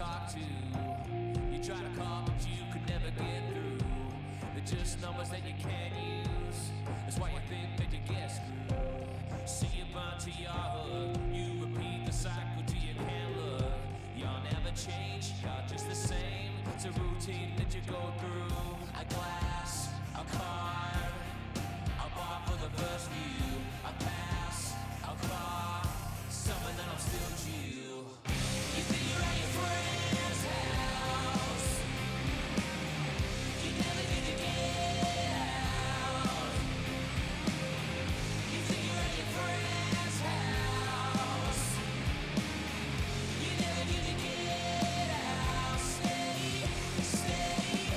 talk to. You try to call, but you could never get through. They're just numbers that you can't use. That's why you think that you get screwed. See you burn to your hook. You repeat the cycle till you can't look. You'll never change, you're just the same. It's a routine that you go through. A glass, a card, a bar for the first view. A pass, a car, someone that'll still due. You figure out your friend's house. You never get to get out. You figure out your friend's house. You never get to get out. Stay, stay.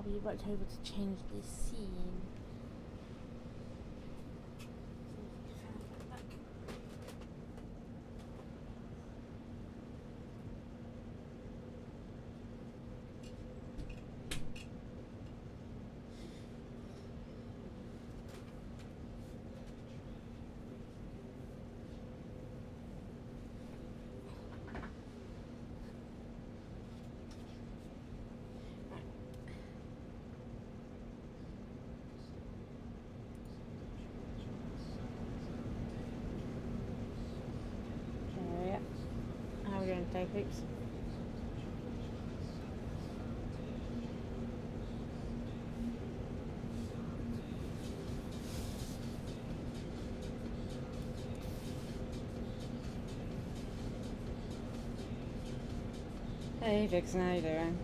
be right over to change the scene. How are we doing today, peeps? Hey Vixen, how you doing?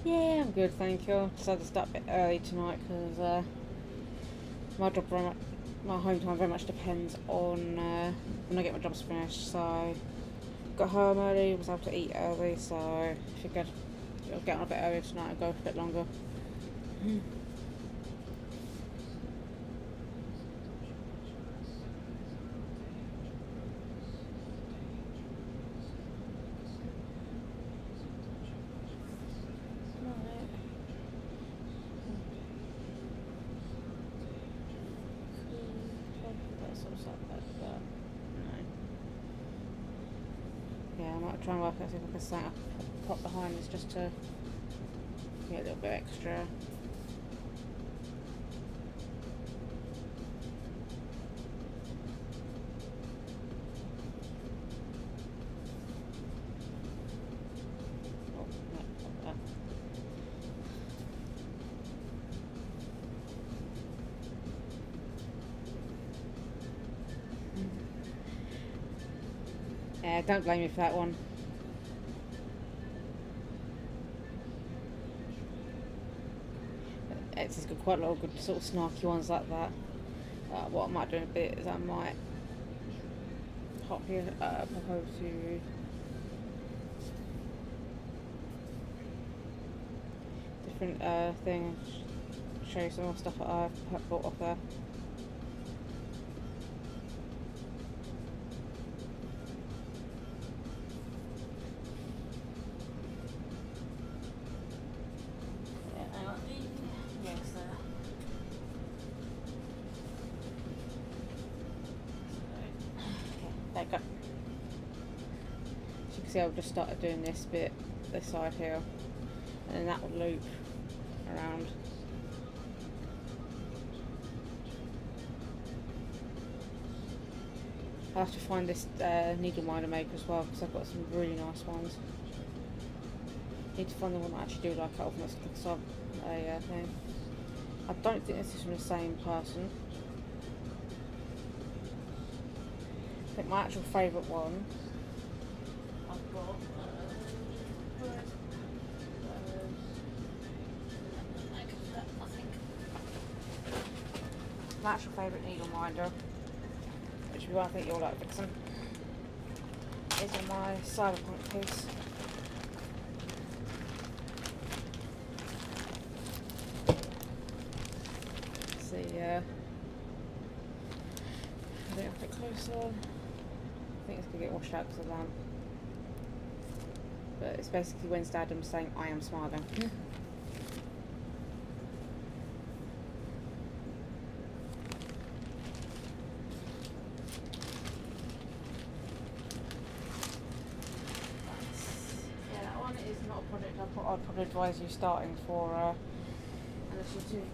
Yeah, I'm good, thank you. Decided to start a bit early tonight because my job, my home time very much depends on when I get my jobs finished. So got home early, was able to eat early, so figured I'll get on a bit earlier tonight and go for a bit longer. Yeah, I might try and work out if I can set up a pot behind this just to get a little bit extra. Yeah, don't blame me for that one. It's got quite a lot of good sort of snarky ones like that. What I might do in a bit is I might pop over to different things, show you some more stuff that I've bought off there. There you go. As you can see, I've just started doing this bit, this side here, and then that will loop around. I'll have to find this needle minder maker as well, because I've got some really nice ones. Need to find the one that I actually do like out of this sub thing. I don't think this is from the same person. I think my actual favourite one I've got my actual favourite needle minder, which is what I think you'll like, Vixen, is in my Cyberpunk piece. See, I think I'll get closer. I think it's going to get washed out because of the lamp. But it's basically Wednesday Addams saying, I am smiling. Yeah, that one is not a project I'd probably advise you starting for, unless you're too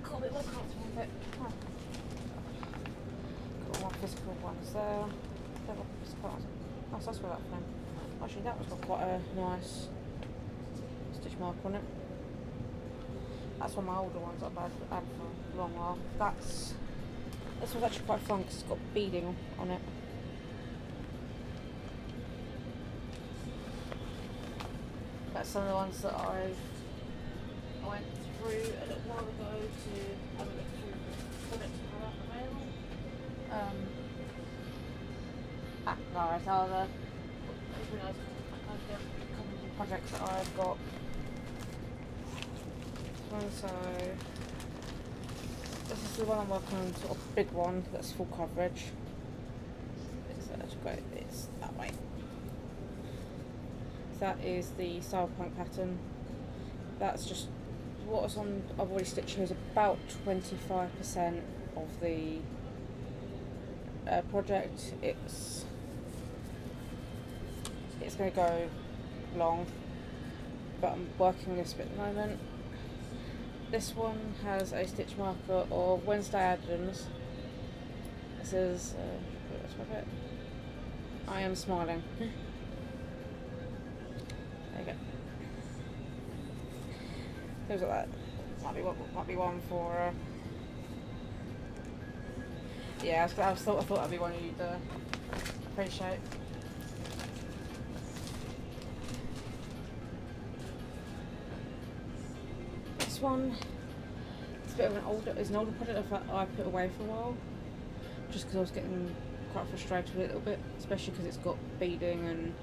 a bit more comfortable with it. Oh. Got all my physical ones there. Oh, so that's where that came. Actually, that one's got quite a nice stitch mark on it. That's one of my older ones I've had for a long while. This one's actually quite fun because it's got beading on it. That's some of the ones that I've I went through a little while ago to have a look through the products that are available. Guys, are the projects that I've got. So this is the one I'm working on, sort of big one that's full coverage. It's that way. So that is the cyberpunk pattern. That's just what's on. I've already stitched here is about 25% of the project. It's going to go long, but I'm working on this bit at the moment. This one has a stitch marker of Wednesday Addams. It says, I am smiling. There you go. Things like that. Might be one for. Yeah, I thought that'd be one you'd appreciate. This one, it's a bit of an older project that I put away for a while, just because I was getting quite frustrated with it a little bit, especially because it's got beading and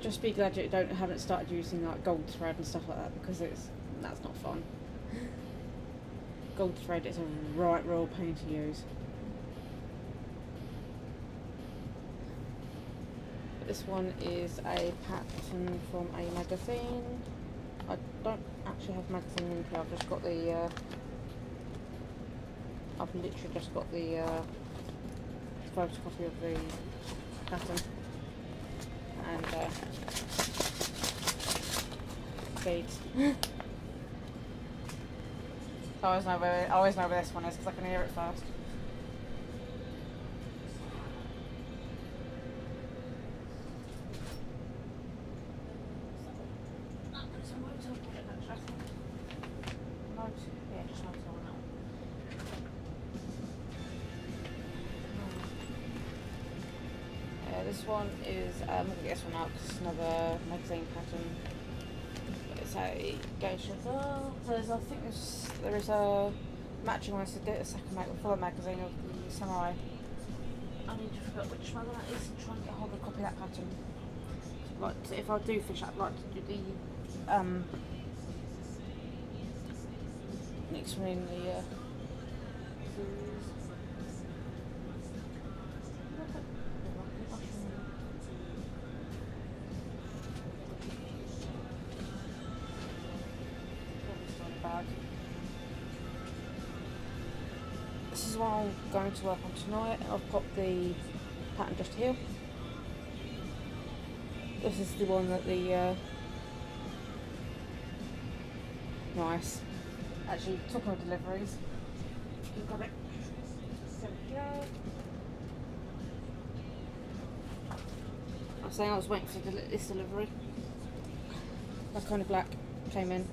just be glad you haven't started using like gold thread and stuff like that, because that's not fun. Gold thread is a right real pain to use. But this one is a pattern from a magazine. I don't actually have magazine in here. I've just got the. I've literally just got the photocopy of the pattern and beads. I always know where this one is because I can hear it first. This one is, I'm going to get this one out because it's another magazine pattern. It's a geisha girl. I think there is a matching one, so a second full magazine of the samurai. I need to figure out which one that is and try and get hold of a copy of that pattern. Like, if I do fish, I'd like to do the next one in the series. This is what I'm going to work on tonight. I've popped the pattern just here. This is the one that the nice. Actually took on deliveries. You got it. There we go. I was saying I was waiting for this delivery. That kind of black came in.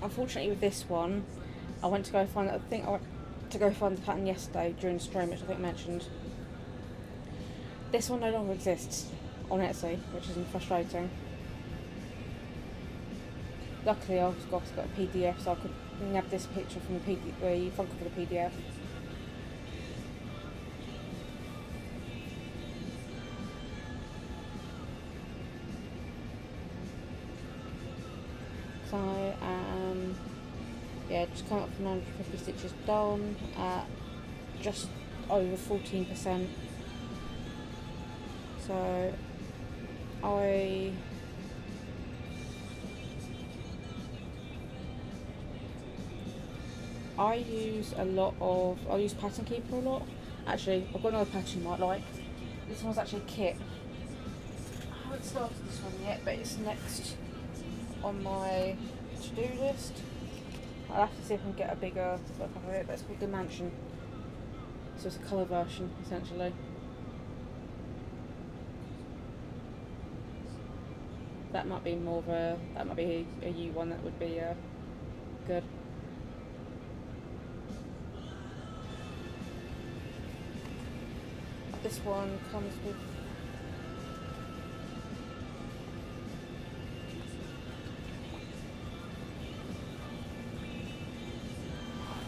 Unfortunately with this one, I went to go find it. I think I went to go find the pattern yesterday during the stream, which I think I mentioned. This one no longer exists on Etsy, which is frustrating. Luckily I've got a PDF, so I could nab this picture from the front cover of the PDF. So I am, just coming up from 950 stitches done at just over 14%. So I use I use Pattern Keeper a lot. Actually, I've got another pattern you might like. This one's actually a kit. I haven't started this one yet, but it's next on my to-do list. I'll have to see if I can get a bigger book of it, but it's called The Mansion. So it's a colour version, essentially. That might be a U one that would be good. this one comes with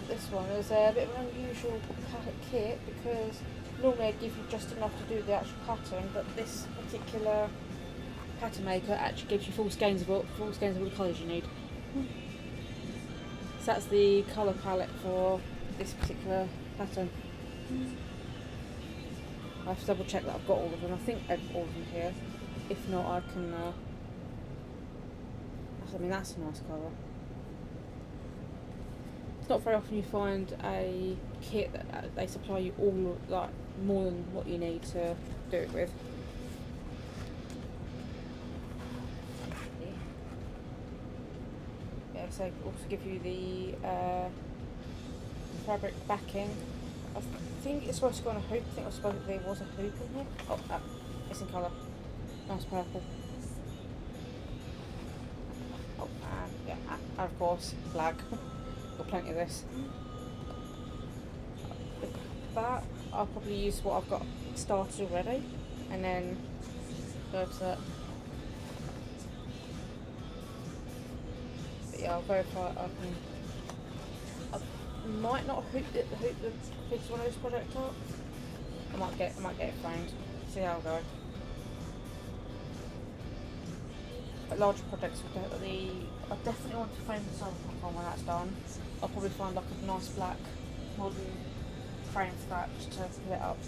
this one is a bit of an unusual kit because normally I give you just enough to do the actual pattern, but this particular pattern maker actually gives you full skeins of all the colours you need. So that's the colour palette for this particular pattern. I have to double check that I've got all of them. I think I've got all of them here. If not, I can. I mean, that's a nice colour. It's not very often you find a kit that they supply you all, like, more than what you need to do it with. Yeah, so also give you the fabric backing. I think it's supposed to go on a hoop. I think there was a hoop in here. Oh, it's in colour. Nice purple. Oh, and yeah, and of course, black. Got plenty of this. With that, I'll probably use what I've got started already, and then go to that. But yeah, I'll verify I might not hoop the biggest one of this project up. I might get it framed. See how I'll go. But larger projects I definitely want to frame the cyberpunk on when that's done. I'll probably find like a nice black modern frame for that just to put it up.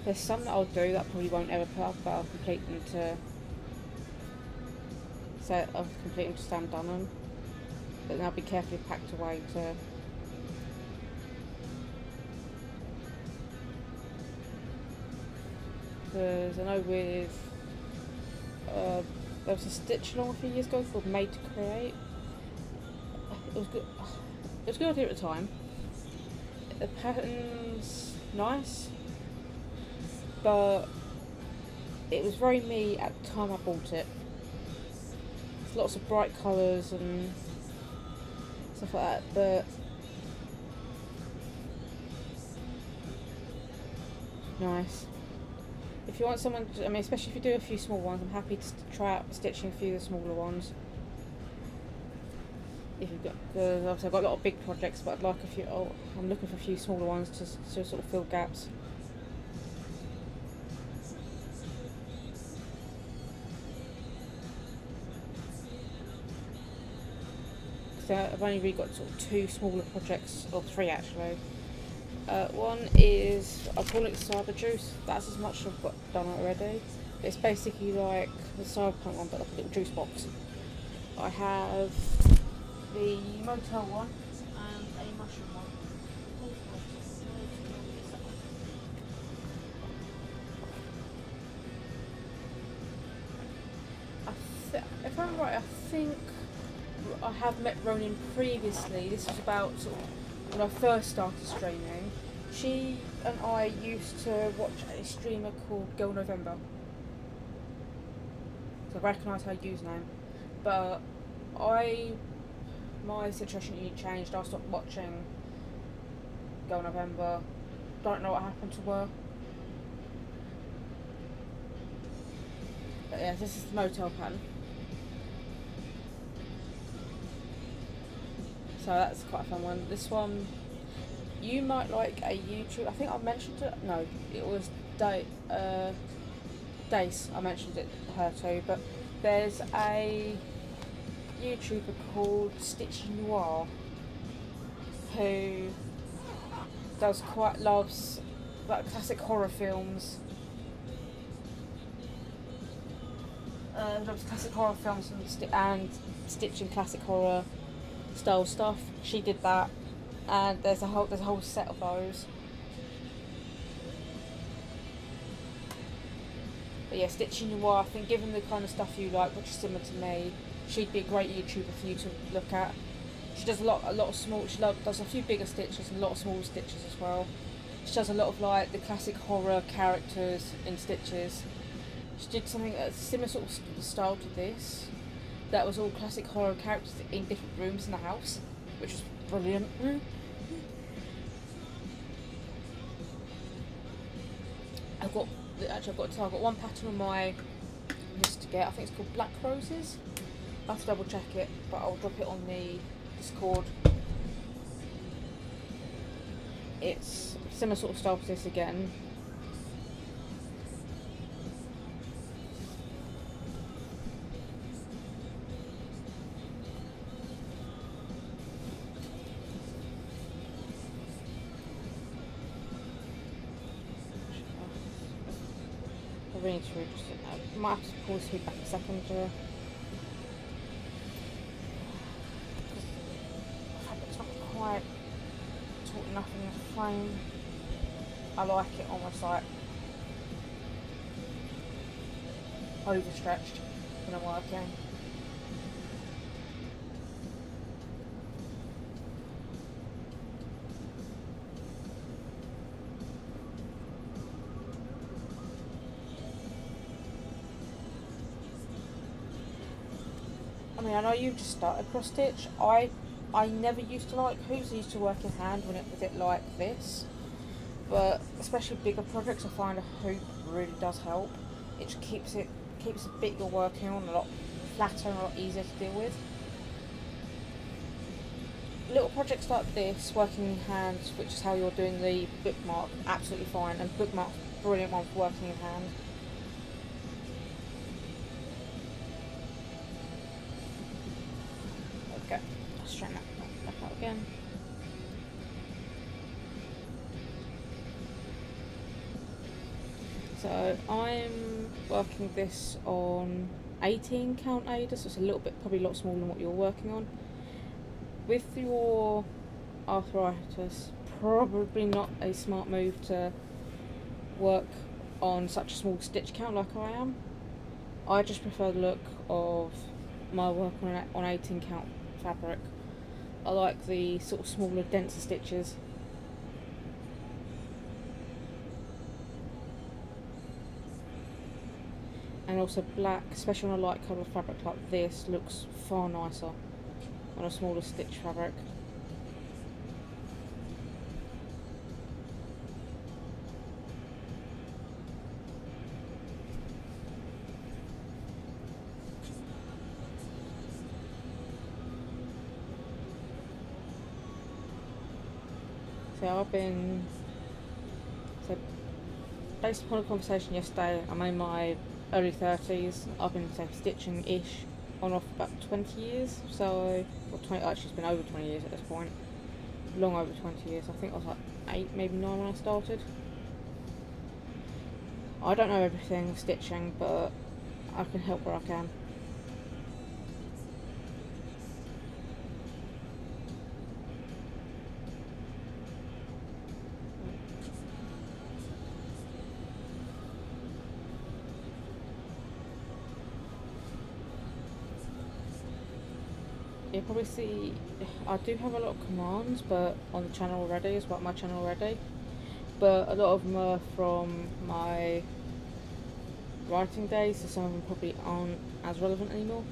There's some that I'll do that I probably won't ever put up, but I'll complete them to stand on them. But then I'll be carefully packed away to because I know with there was a Stitch along a few years ago called Made to Create. It was good. It was a good idea at the time. The pattern's nice, but it was very me at the time I bought it. There's lots of bright colours and stuff like that, but nice. If you want someone, I mean, especially if you do a few small ones, I'm happy to try out stitching a few of the smaller ones. If you've got, obviously I've got a lot of big projects, but I'd like a few. Oh, I'm looking for a few smaller ones to sort of fill gaps. So I've only really got sort of 2 smaller projects, or 3 actually. One is, I call it Cyber Juice. That's as much as I've got done already. It's basically like the Cyberpunk one, but like a little juice box. I have the motel one and a mushroom one. If I'm right, I think I have met Ronin previously. This was about sort of when I first started streaming. She and I used to watch a streamer called Girl November. So I recognise her username. But my situation changed. I stopped watching Girl November. Don't know what happened to her. But yeah, this is the motel pattern. So that's quite a fun one. This one, you might like a YouTube. I think I mentioned it. No, it was Dace. I mentioned it her too. But there's a YouTuber called Stitchy Noir who loves like classic horror films. Loves classic horror films and stitching classic horror style stuff. She did that, and there's a whole set of those. But yeah, Stitchy Noir, I think given the kind of stuff you like, which is similar to me, she'd be a great YouTuber for you to look at. She does a lot of small. Does a few bigger stitches and a lot of smaller stitches as well. She does a lot of like the classic horror characters in stitches. She did something that's similar sort of style to this. That was all classic horror characters in different rooms in the house, which was brilliant. I've got I've got one pattern on my list to get. I think it's called Black Roses. I'll have to double check it, but I'll drop it on the Discord. It's similar sort of style to this again. I really need to read just I might have to pause here back a second. It's not quite taut enough in the frame. I like it almost like overstretched when I'm working. I mean, I know you've just started cross stitch. I never used to like hoops. I used to work in hand when it was like this. But especially bigger projects, I find a hoop really does help. It just keeps the bit you're working on a lot flatter and a lot easier to deal with. Little projects like this, working in hand, which is how you're doing the bookmark, absolutely fine. And bookmark's brilliant one for working in hand. Okay, let's straighten that back out again. So I'm working this on 18 count Ada, so it's a little bit, probably a lot smaller than what you're working on. With your arthritis, probably not a smart move to work on such a small stitch count like I am. I just prefer the look of my work on 18 count fabric. I like the sort of smaller, denser stitches. And also black, especially on a light colour fabric like this, looks far nicer on a smaller stitch fabric. So based upon a conversation yesterday, I'm in my early 30s. I've been stitching-ish on off about 20 years, so, or 20, actually it's been over 20 years at this point, long over 20 years. I think I was like 8, maybe 9 when I started. I don't know everything stitching, but I can help where I can. You'll probably see I do have a lot of commands, but on the channel already, it's about my channel already. But a lot of them are from my writing days, so some of them probably aren't as relevant anymore.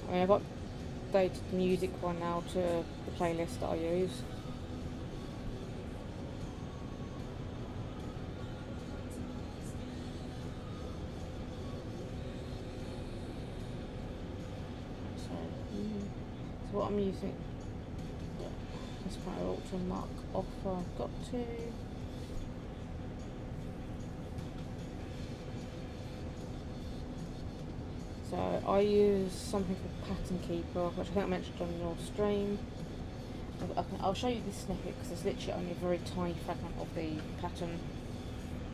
I mean, I've updated the music one now to the playlist that I use. So what I'm using, this point I ought to mark off where I've got to. So I use something called Pattern Keeper, which I think I mentioned on your stream. I'll show you this snippet because it's literally only a very tiny fragment of the pattern.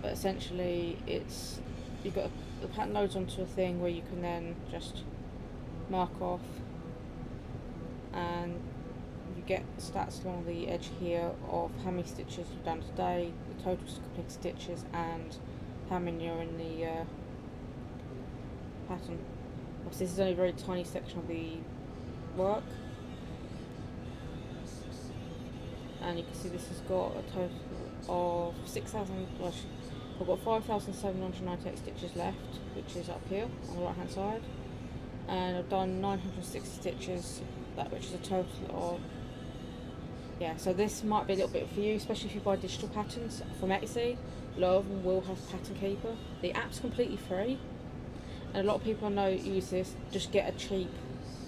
But essentially, the pattern loads onto a thing where you can then just mark off, and you get stats along the edge here of how many stitches you've done today, the total completed stitches, and how many are in the pattern. Obviously, this is only a very tiny section of the work, and you can see this has got a total of 6,000. I've got 5,798 stitches left, which is up here on the right hand side, and I've done 960 stitches that, which is a total of, yeah, so this might be a little bit for you, especially if you buy digital patterns from Etsy. A lot of them will have Pattern Keeper. The app's completely free, and a lot of people I know use this. Just get a cheap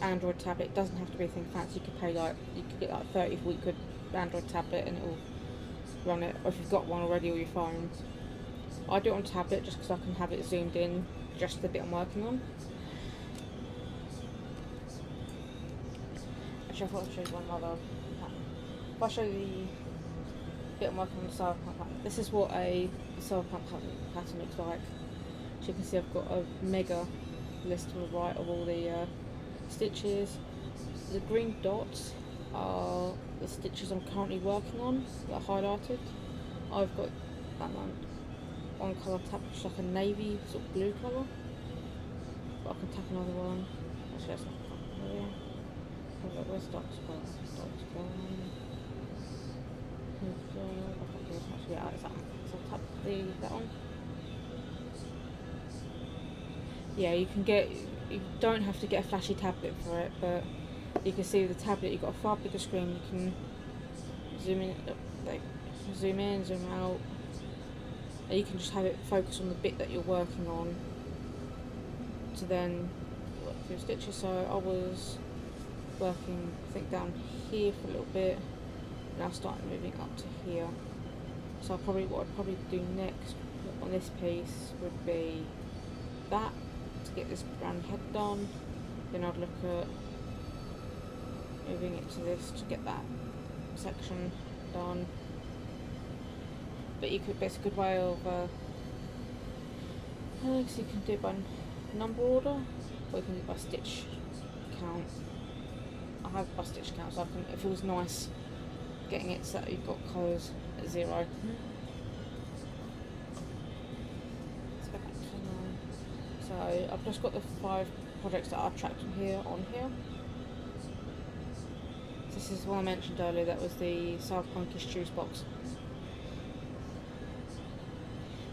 Android tablet. It doesn't have to be anything fancy. You could get like 30 40 quid Android tablet and it will run it, or if you've got one already, or your phone. I do it on tablet just because I can have it zoomed in just the bit I'm working on. Actually, I thought I'd show you one other pattern. If I show you the bit I'm working on the cyberpunk pattern, this is what a cyberpunk pattern looks like. As you can see, I've got a mega list to the right of all the stitches. The green dots are the stitches I'm currently working on that are highlighted. I've got that one colour tapped, which is like a navy sort of blue colour, but I can tap another one. Actually, that's not there. Where's dots gone? Dots gone. Yeah, it's that one. So I'll tap that one. Yeah, you don't have to get a flashy tablet for it, but you can see with the tablet you've got a far bigger screen. You can zoom in, zoom out, and you can just have it focus on the bit that you're working on to then work through stitches. So I was working, I think, down here for a little bit, now starting moving up to here. So what I'd probably do next on this piece would be that, to get this round head done. Then I'd look at moving it to this to get that section done. But it's a good way of, because you can do it by number order, or you can do it by stitch count. I have it by stitch count, so it feels nice getting it so that you've got colours at 0. Let's go back to now. So I've just got the 5 projects that I've tracked on here. This is the one I mentioned earlier, that was the Cyberpunkish Juice box,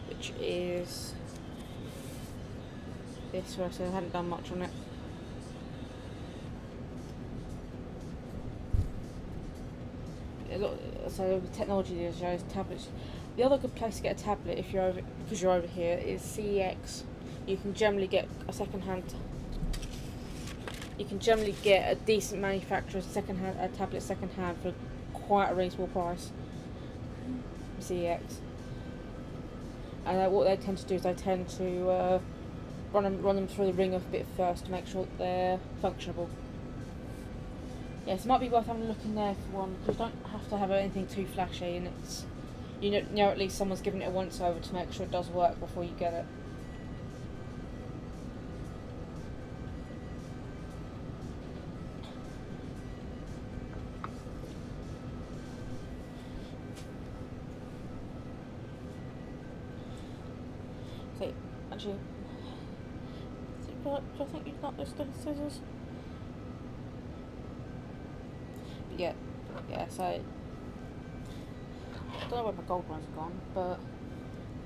which is this, where I said I hadn't done much on it. So the technology these days, tablets. The other good place to get a tablet because you're over here is CEX. You can generally get a second-hand. You can generally get a decent manufacturer's tablet second-hand for quite a reasonable price. CEX. And what they tend to do is they tend to run them through the ringer a bit first to make sure that they're functionable. Yes, it might be worth having a look in there for one, because you don't have to have anything too flashy, and it's, you know at least someone's given it a once over to make sure it does work before you get it. So, actually, do I think you've got those scissors? Yeah, so I don't know where my gold ones have gone, but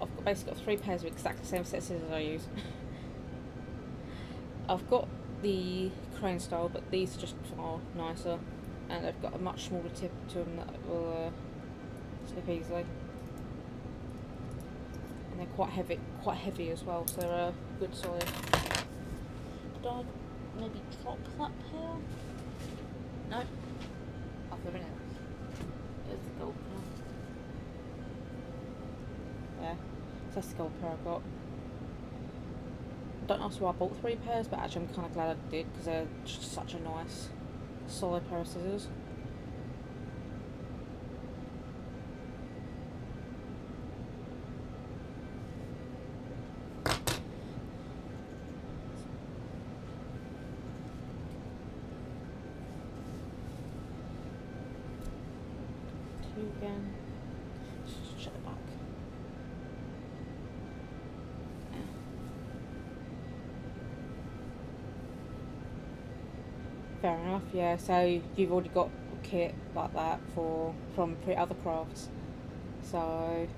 I've basically got 3 pairs of exactly the same set of scissors I use. I've got the crane style, but these are just far nicer, and they've got a much smaller tip to them that will slip easily, and they're quite heavy as well, so they're good solid. Did I maybe drop that pair? No. There's the gold pair. Yeah, so that's the gold pair I've got. Don't ask why I bought 3 pairs, but actually I'm kind of glad I did, because they're just such a nice, solid pair of scissors. Again, just shut it back. Yeah. Fair enough. Yeah. So you've already got a kit like that from other crafts, so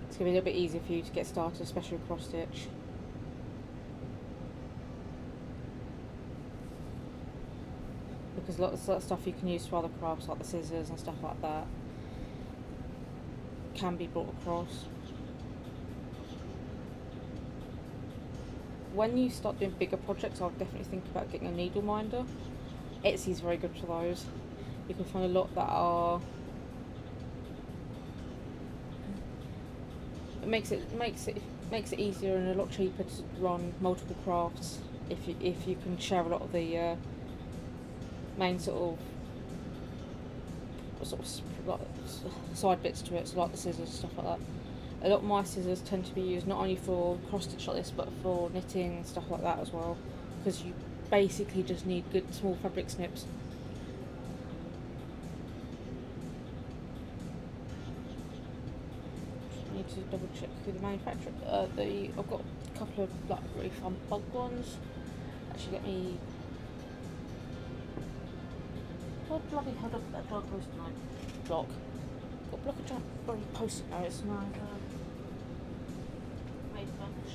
it's gonna be a little bit easier for you to get started, especially with cross stitch. because lots of stuff you can use for other crafts, like the scissors and stuff like that, can be brought across. When you start doing bigger projects, I'll definitely think about getting a needle minder. Etsy's very good for those. You can find a lot that are. It makes it easier and a lot cheaper to run multiple crafts if you can share a lot of the main sort of like side bits to it, so like the scissors and stuff like that. A lot of my scissors tend to be used not only for cross stitch like this, but for knitting and stuff like that as well, because you basically just need good small fabric snips. I need to double check who the manufacturer. I've got a couple of like really fun bug ones. Actually, let me. What bloody held up that blog post tonight? Block. Got a block of giant bloody post-it notes and I made a bunch.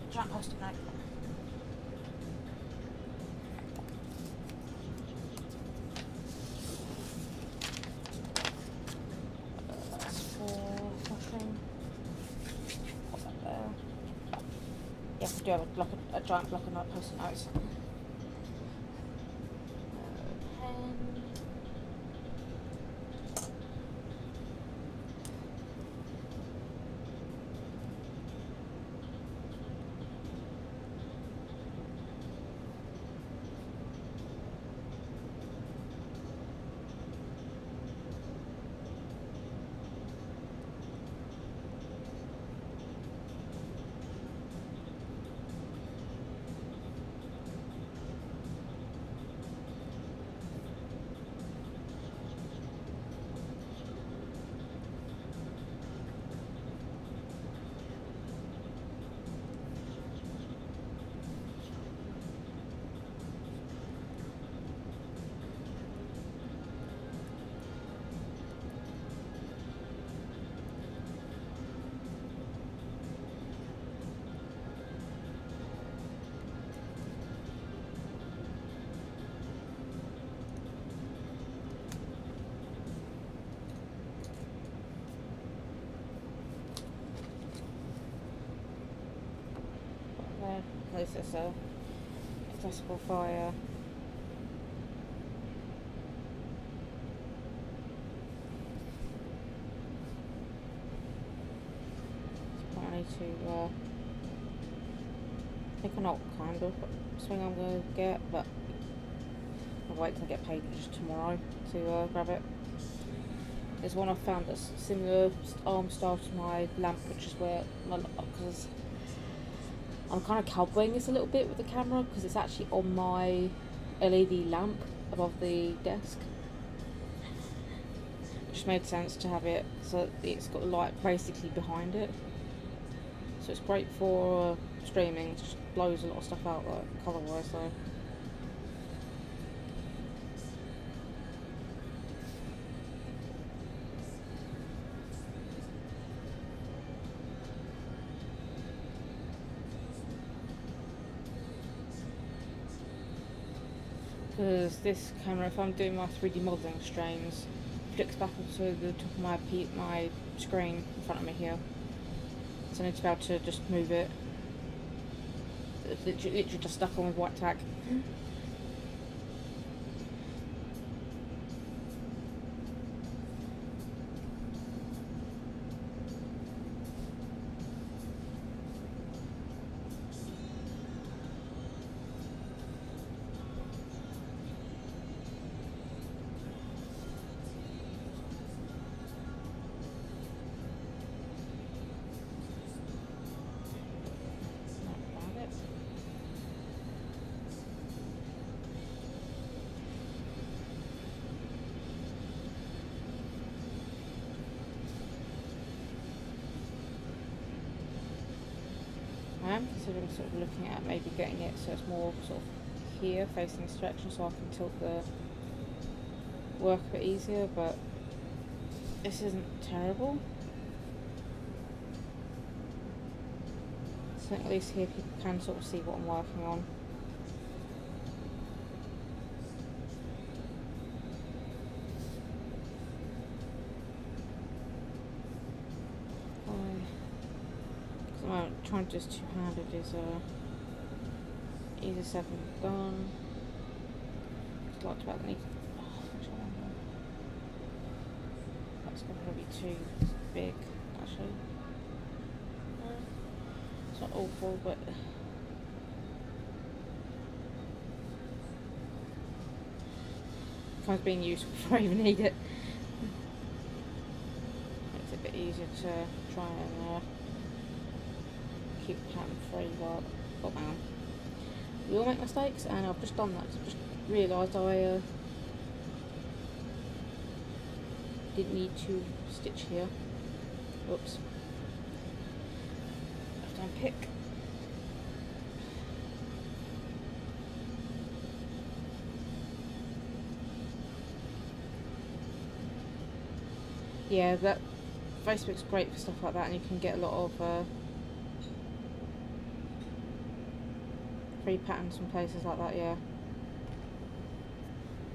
Giant post-it note. That's for washing. Put that there. Yeah, I do have a giant block of note post-it notes. Pen. This is a accessible fire. So I need to I think I know what kind of swing I'm going to get, but I'll wait till I get paid just tomorrow to grab it. There's one I found that's similar arm style to my lamp, which is where because I'm kind of cowboying this a little bit with the camera because it's actually on my LED lamp above the desk. Which made sense to have it so it's got light basically behind it. So it's great for streaming, it just blows a lot of stuff out like colour wise though. Because this camera, if I'm doing my 3D modelling streams, flicks back onto the top of my screen in front of me here. So I need to be able to just move it. It's literally just stuck on with white tack. am considering sort of looking at maybe getting it so it's more sort of here facing this direction so I can tilt the work a bit easier, but this isn't terrible. So at least here people can sort of see what I'm working on. Trying to just two-handed is easy said than done. Just like about the that's going to be too big actually. It's not awful, but kind of being useful before I even need it. Makes it a bit easier to try and keep the pattern free, but oh man, we all make mistakes, and I've just done that. I've just realised I didn't need to stitch here. Oops. I've to unpick. Yeah, that Facebook's great for stuff like that, and you can get a lot of free patterns from places like that, yeah.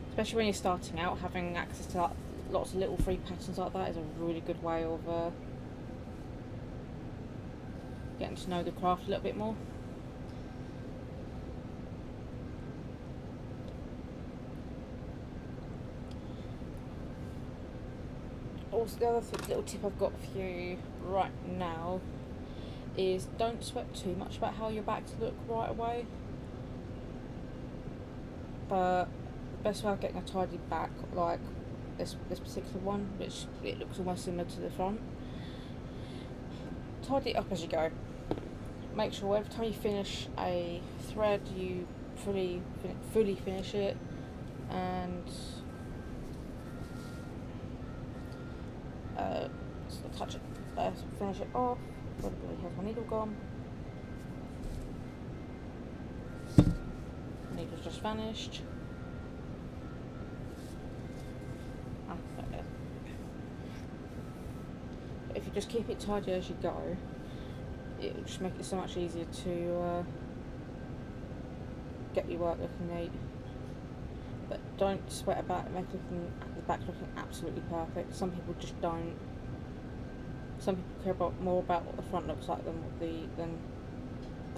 Especially when you're starting out, having access to lots of little free patterns like that is a really good way of getting to know the craft a little bit more. Also, the other little tip I've got for you right now is don't sweat too much about how your backs look right away. But the best way of getting a tidy back, like this particular one, which it looks almost similar to the front, tidy it up as you go. Make sure every time you finish a thread you fully finish it, and touch it, finish it off. Here's my needle gone. Needle's just vanished. If you just keep it tidy as you go, it will just make it so much easier to get your work looking neat. But don't sweat about it, the back looking absolutely perfect. Some people just don't. Some people care more about what the front looks like than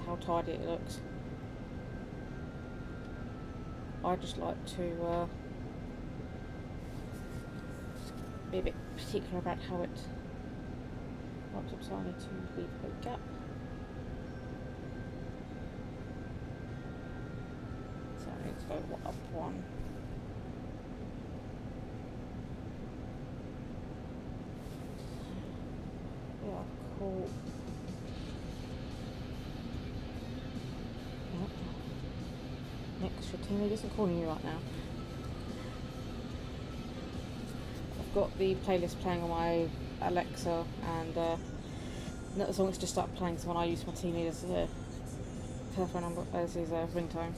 how tidy it looks. I just like to be a bit particular about how it works up, so I need to leave a gap. So I need to go up one. Yeah, cool. Next, your teammate isn't calling you right now. I've got the playlist playing on my Alexa, and the song that's just started playing is one I use for my team leader as a telephone number, as his ringtone.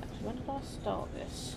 Actually, when did I start this?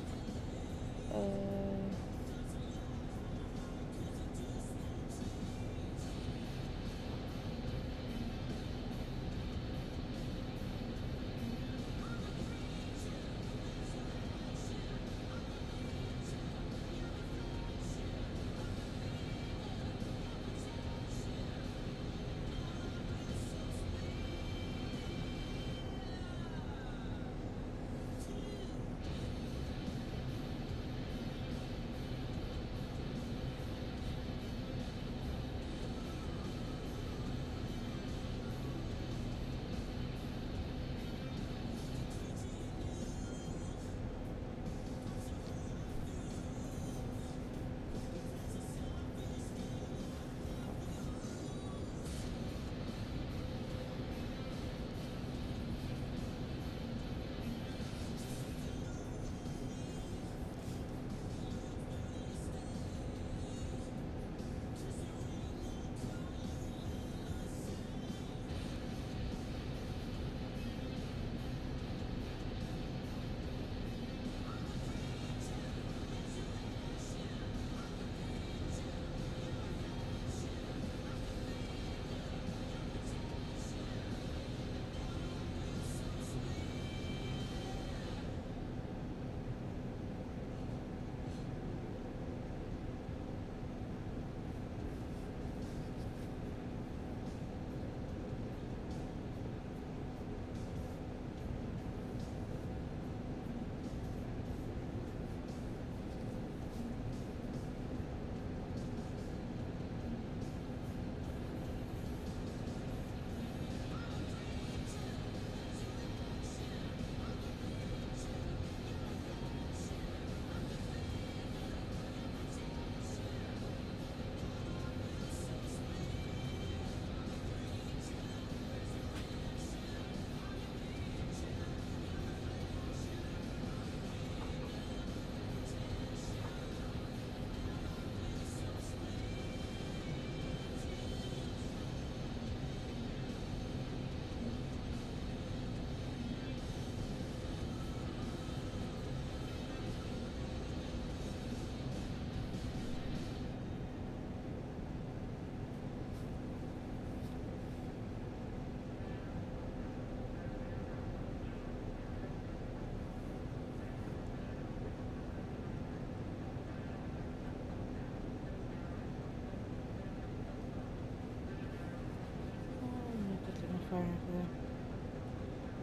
phone over there.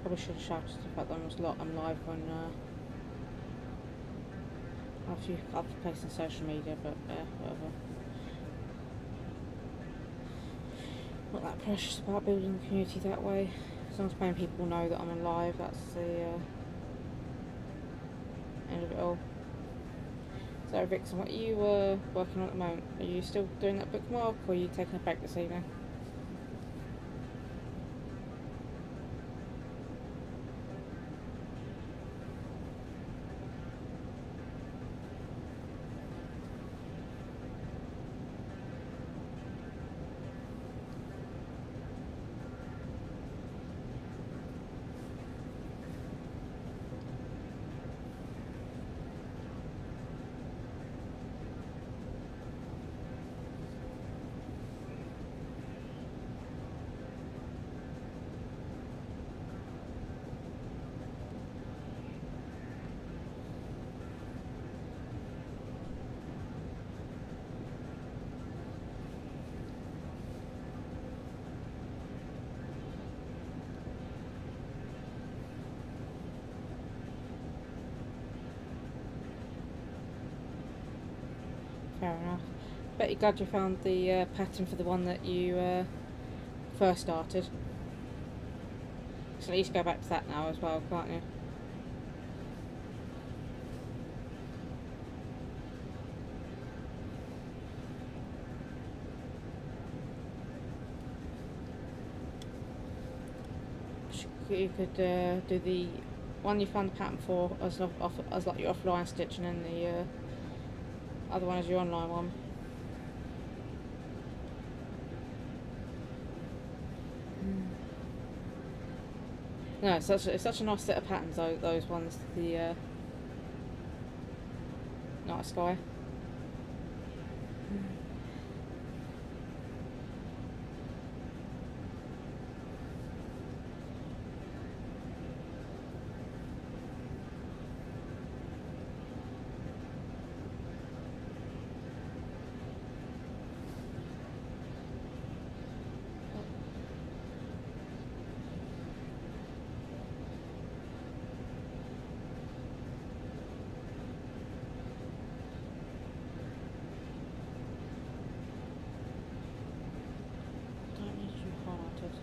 Probably should have shouted the fact that I'm live on a few other places on social media, but whatever. Not that precious about building the community that way. As long as many people know that I'm alive, that's the end of it all. So Vixen, what are you working on at the moment? Are you still doing that bookmark, or are you taking a break this evening? Fair enough. Bet you're glad you found the pattern for the one that you first started. So at least go back to that now as well, can't you? You could do the one you found the pattern for as like your offline stitch, and then the other one is your online one. No, it's such a nice set of patterns, those ones. The night sky. Don't need you highlighted.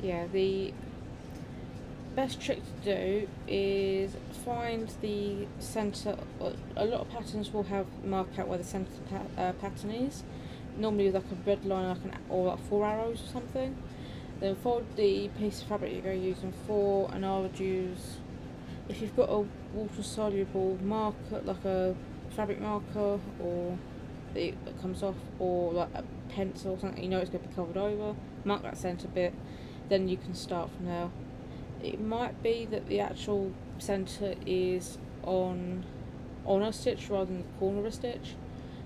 Yeah, the best trick to do is find the centre. A lot of patterns will have mark out where the centre pattern is. Normally with like a red line, or like 4 arrows or something. Then fold the piece of fabric you're going to use in 4, and I would use, if you've got a water soluble marker, like a fabric marker, or that comes off, or like a pencil or something, you know it's going to be covered over. Mark that centre bit. Then you can start from there. It might be that the actual centre is on a stitch rather than the corner of a stitch.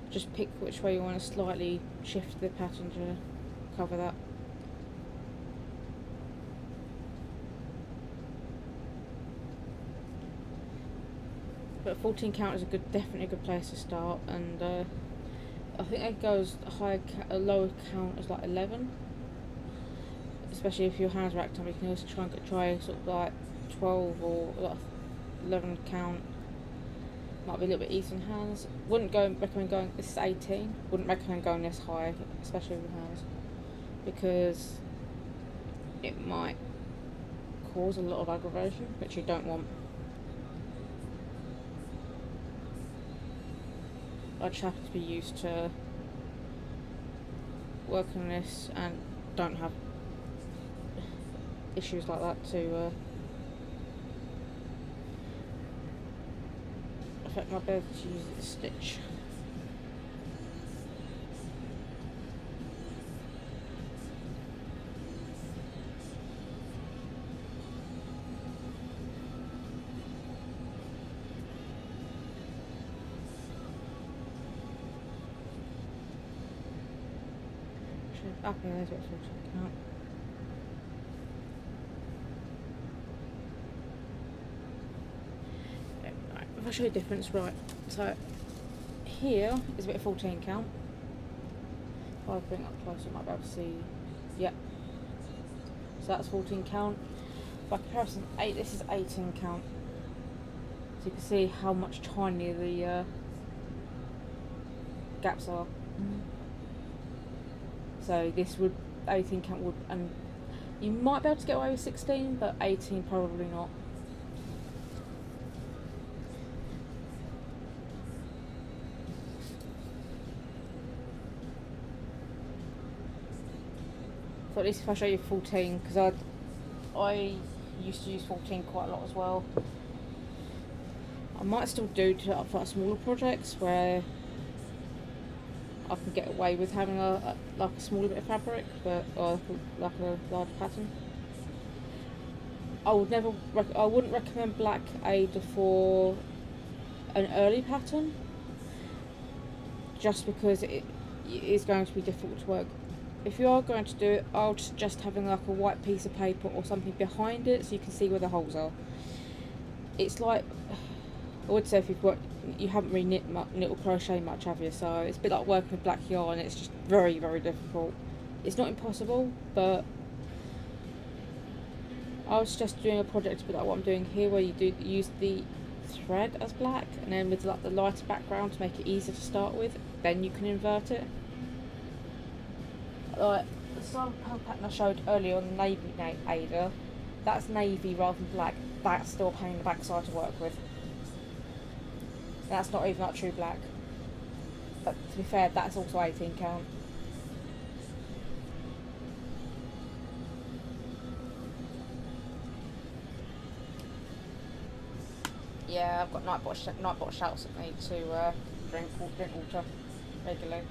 Just pick which way you want to slightly shift the pattern to cover that. But 14 count is definitely a good place to start, and I think it goes a lower count as like 11. Especially if your hands are active, you can also try sort of like 12 or like 11 count. Might be a little bit easier in hands. Recommend going. This is 18. Wouldn't recommend going this high, especially with hands, because it might cause a lot of aggravation, which you don't want. I just have to be used to working on this and don't have issues like that to affect my ability to use the stitch. Okay, there's what it's checking out. Yeah, right, if I show you the difference, right, so here is a bit of 14 count. If I bring it up closer, you might be able to see, yep. So that's 14 count. By comparison, this is 18 count. So you can see how much tinier the gaps are. So this would, 18 count would, and you might be able to get away with 16, but 18 probably not. So at least if I show you 14, because I used to use 14 quite a lot as well. I might still do to for smaller projects where I can get away with having like a smaller bit of fabric, but or like a large pattern. I wouldn't recommend black Ada for an early pattern, just because it is going to be difficult to work. If you are going to do it, I would suggest having like a white piece of paper or something behind it so you can see where the holes are. It's like, I would say if you haven't really knit or crochet much, have you? So it's a bit like working with black yarn. It's just very, very difficult. It's not impossible, but I was just doing a project a bit like what I'm doing here, where you use the thread as black, and then with like the lighter background to make it easier to start with. Then you can invert it. Like the style of pearl pattern I showed earlier on the navy Ada, that's navy rather than black. That's still a pain in the backside to work with. That's not even like true black. But to be fair, that's also 18 count. Yeah, I've got nightbot shouts at me to drink water regularly.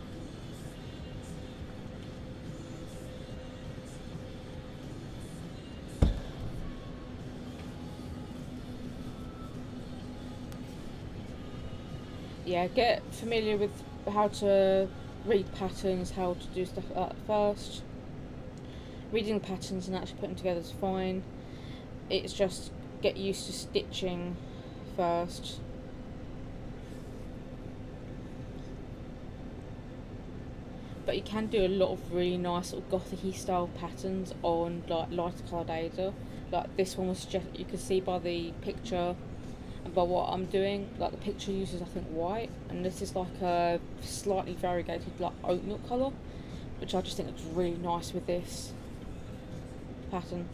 Yeah, get familiar with how to read patterns, how to do stuff like that first. Reading the patterns and actually putting them together is fine. It's just get used to stitching first. But you can do a lot of really nice sort of gothic-y style patterns on like lighter coloured Ada. Like this one was just, you can see by the picture and by what I'm doing, like the picture uses I think white, and this is like a slightly variegated like oat milk colour, which I just think looks really nice with this pattern.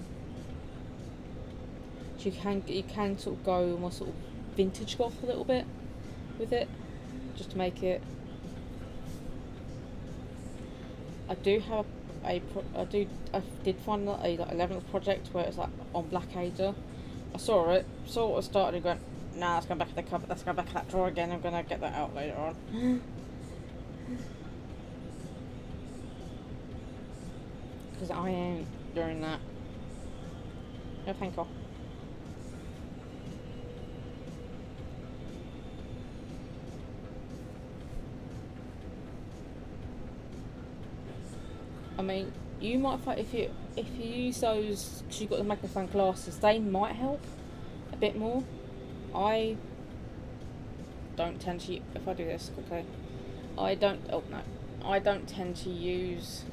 So you can sort of go more sort of vintage goth a little bit with it, just to make it. I did find a like 11th project where it's like on black Ada. I saw what I started and went, nah, let's go back to the cupboard, let's go back to that drawer again, I'm gonna get that out later on. Because I ain't doing that. No thank you. I mean, you might find if you use those, because you've got the magnifying glasses, they might help a bit more. I don't tend to, if I do this quickly, I don't tend to use,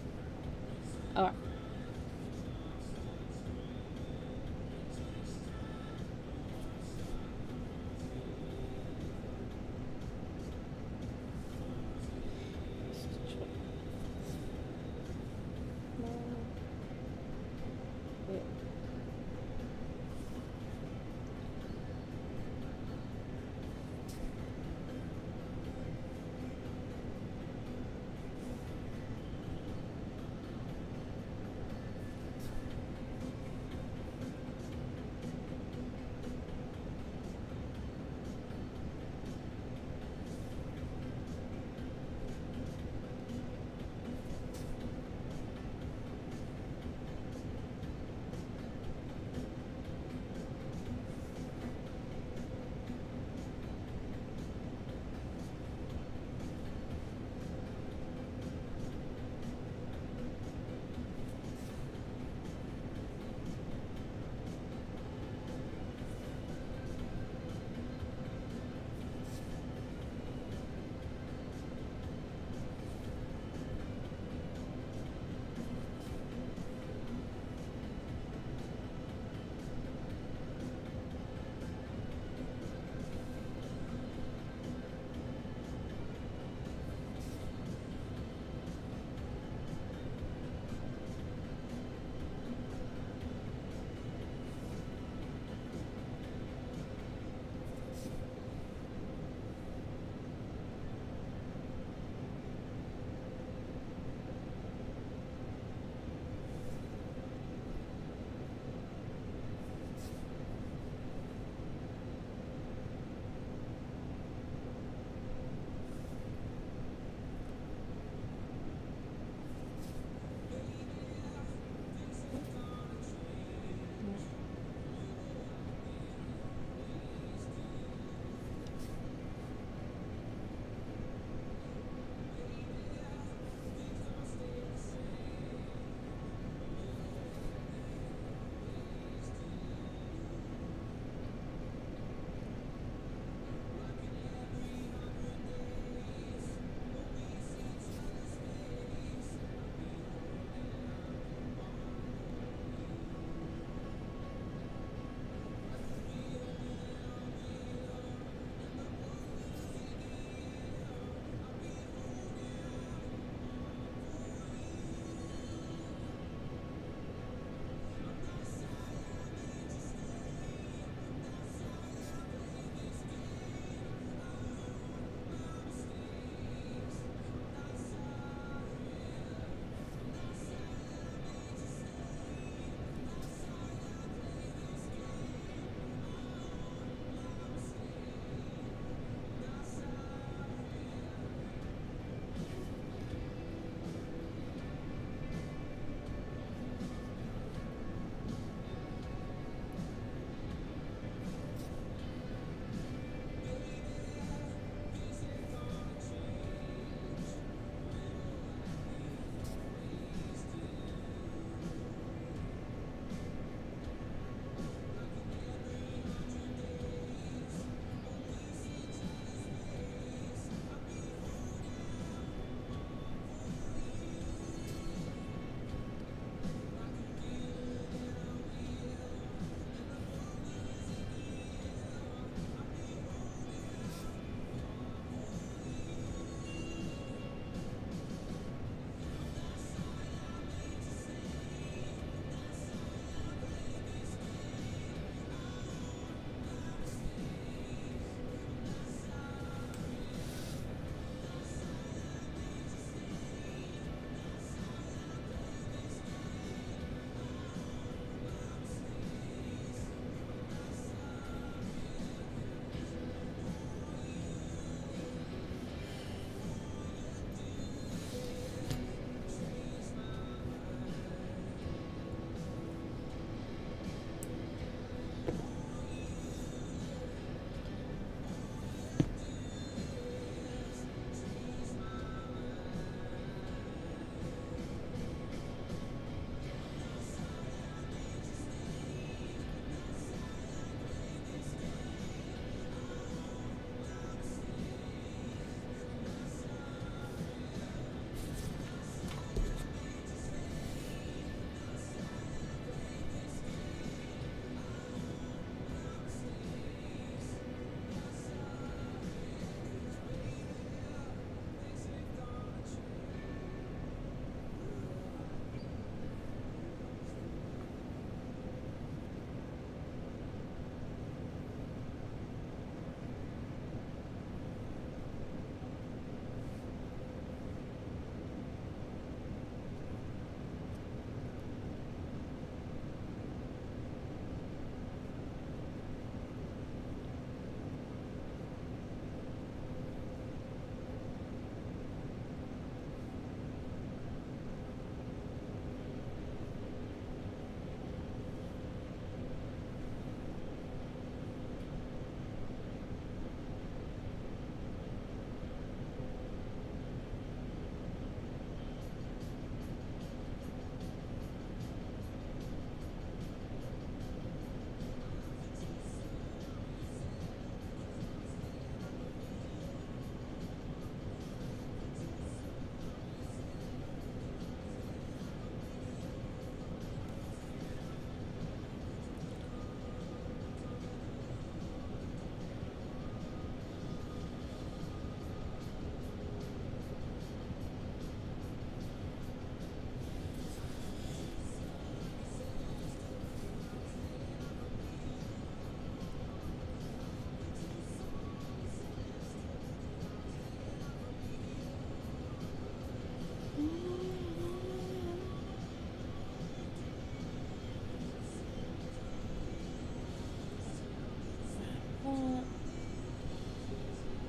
that.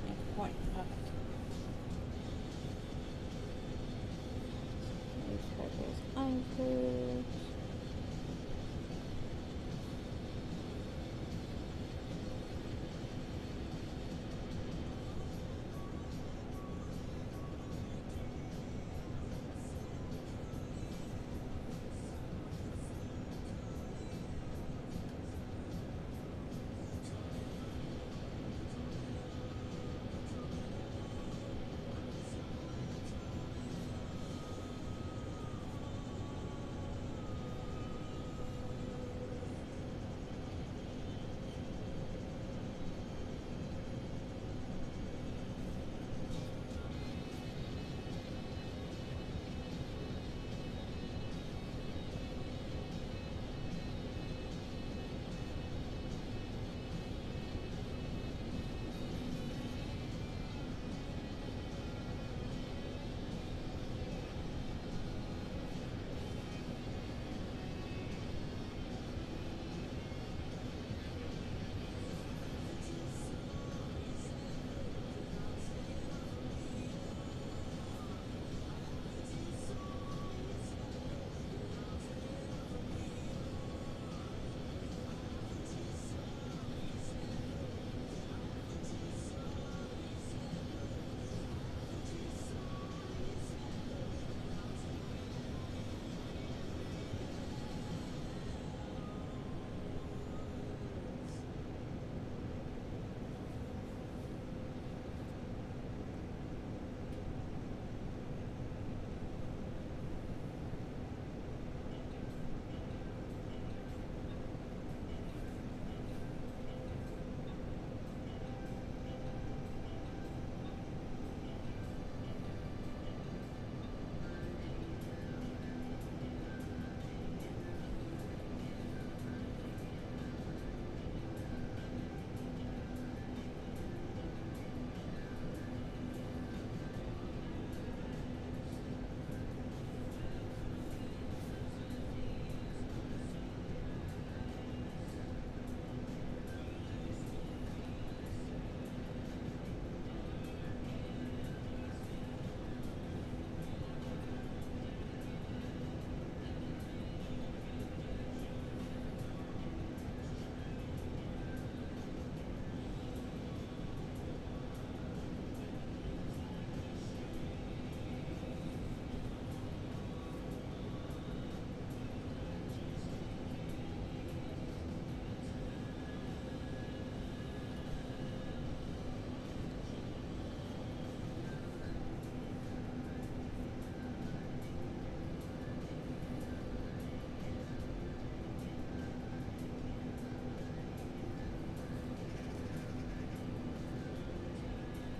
Yeah, quite perfect. These anchors.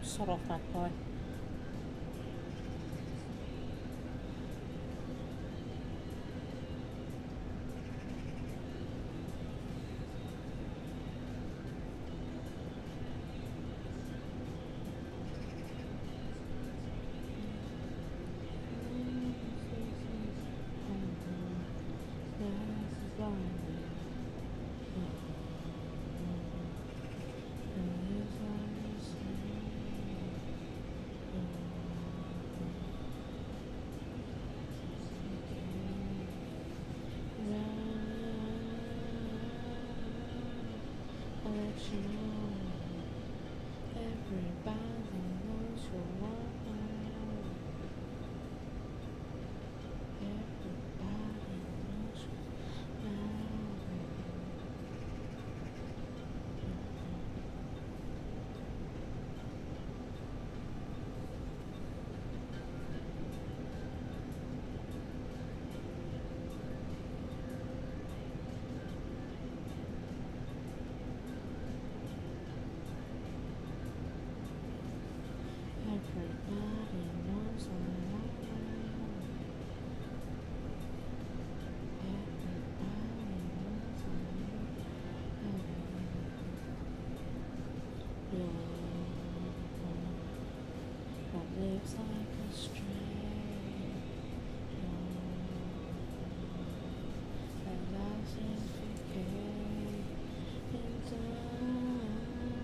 Sod off, magpie. Everybody knows you want. Everybody knows you Everybody knows I'm alive. Everybody knows I'm alive. You're that lives like a stray. That lies in decay in time.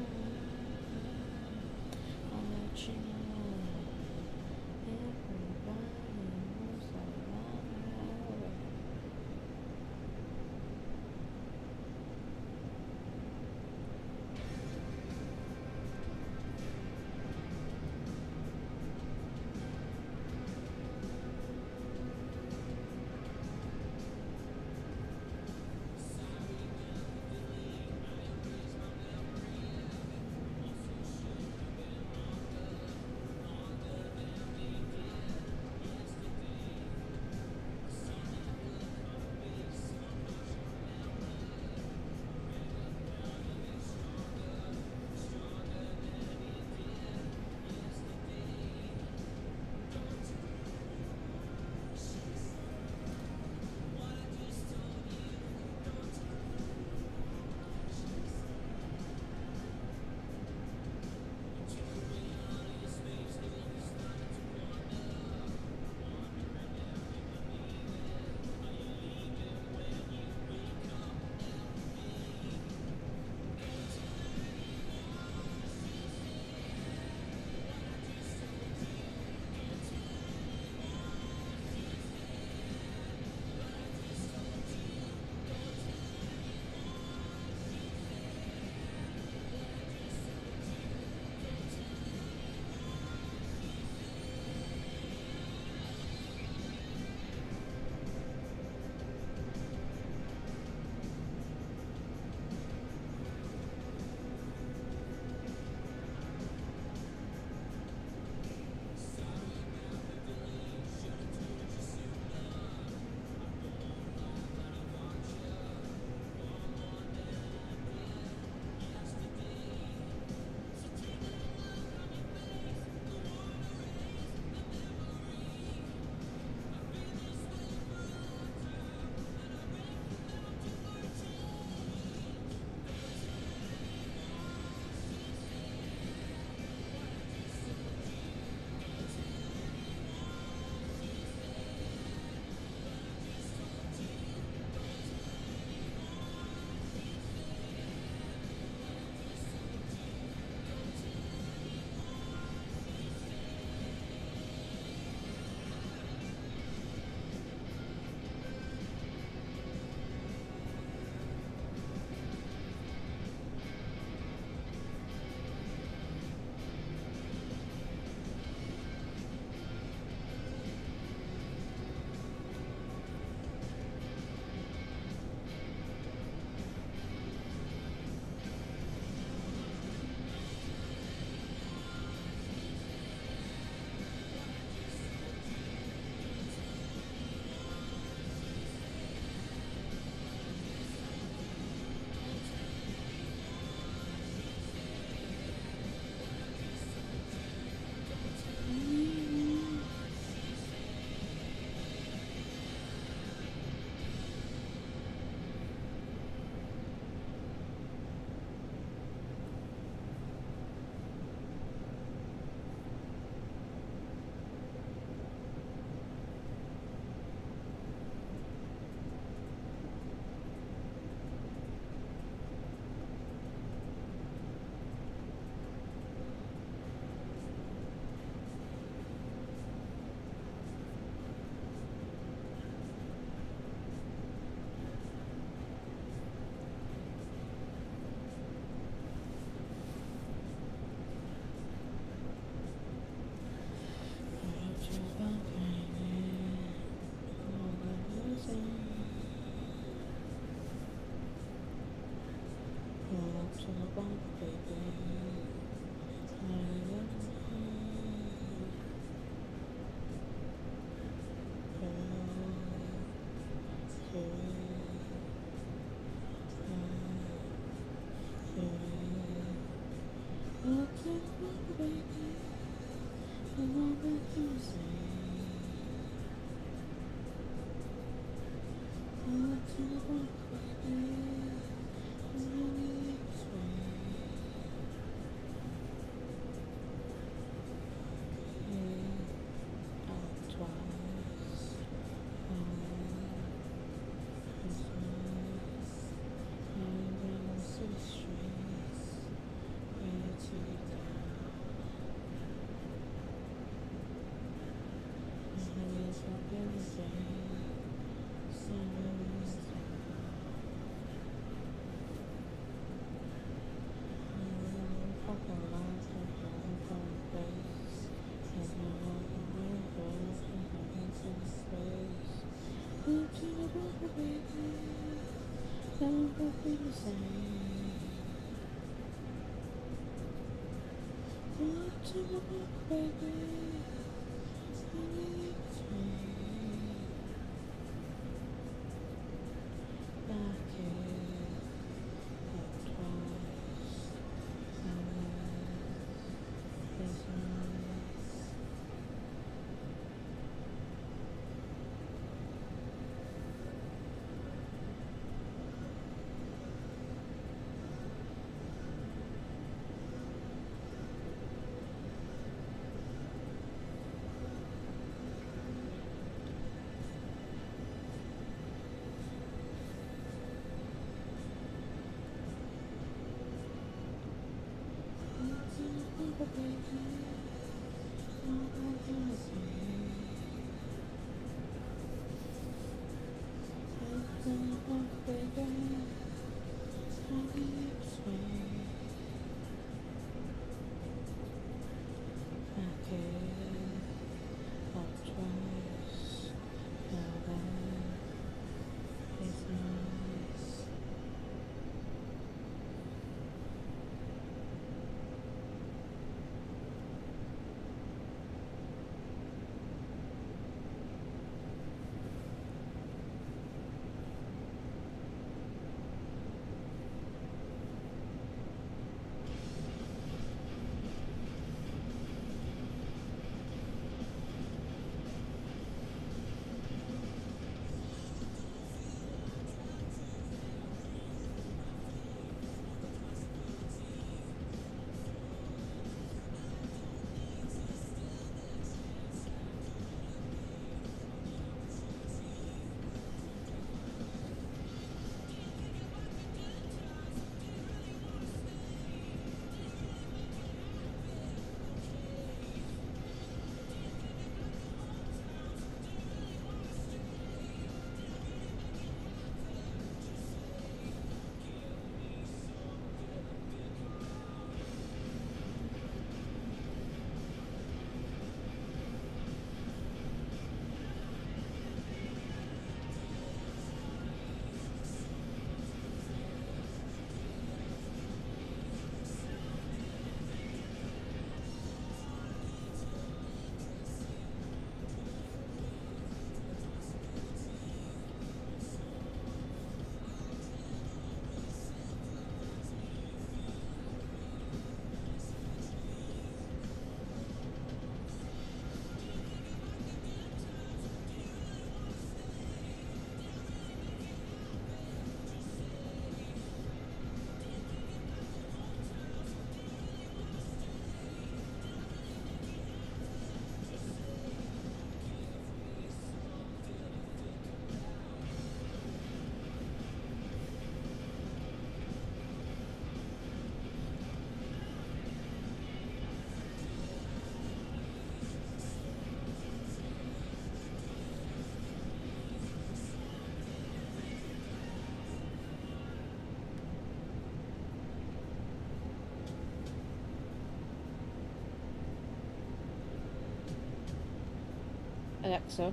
Alexa,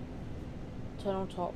turn on top.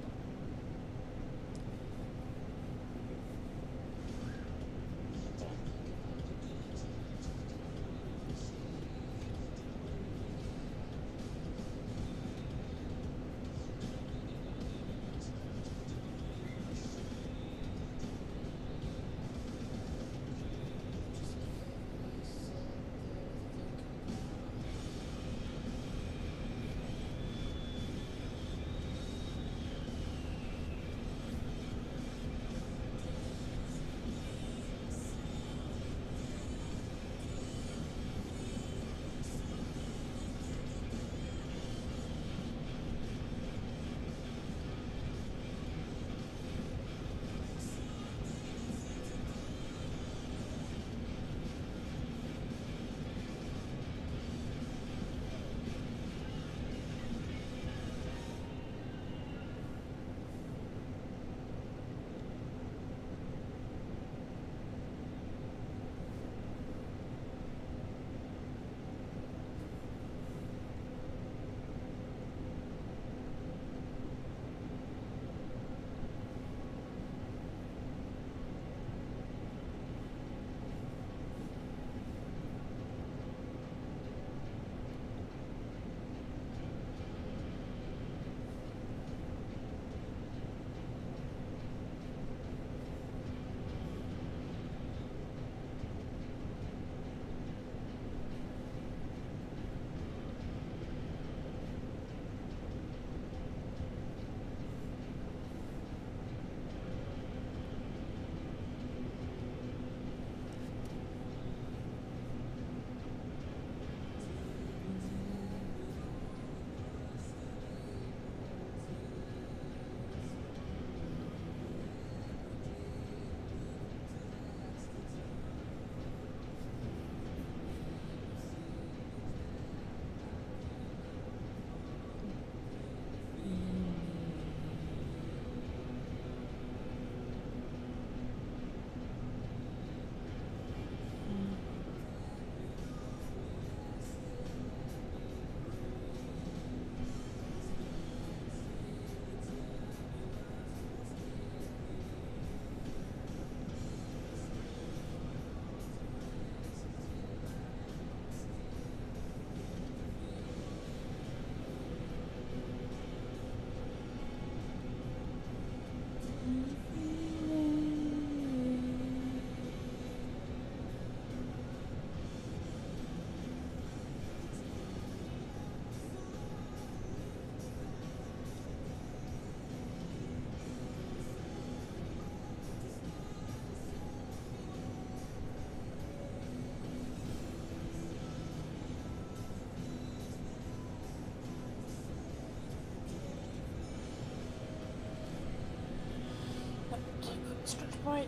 stretch break.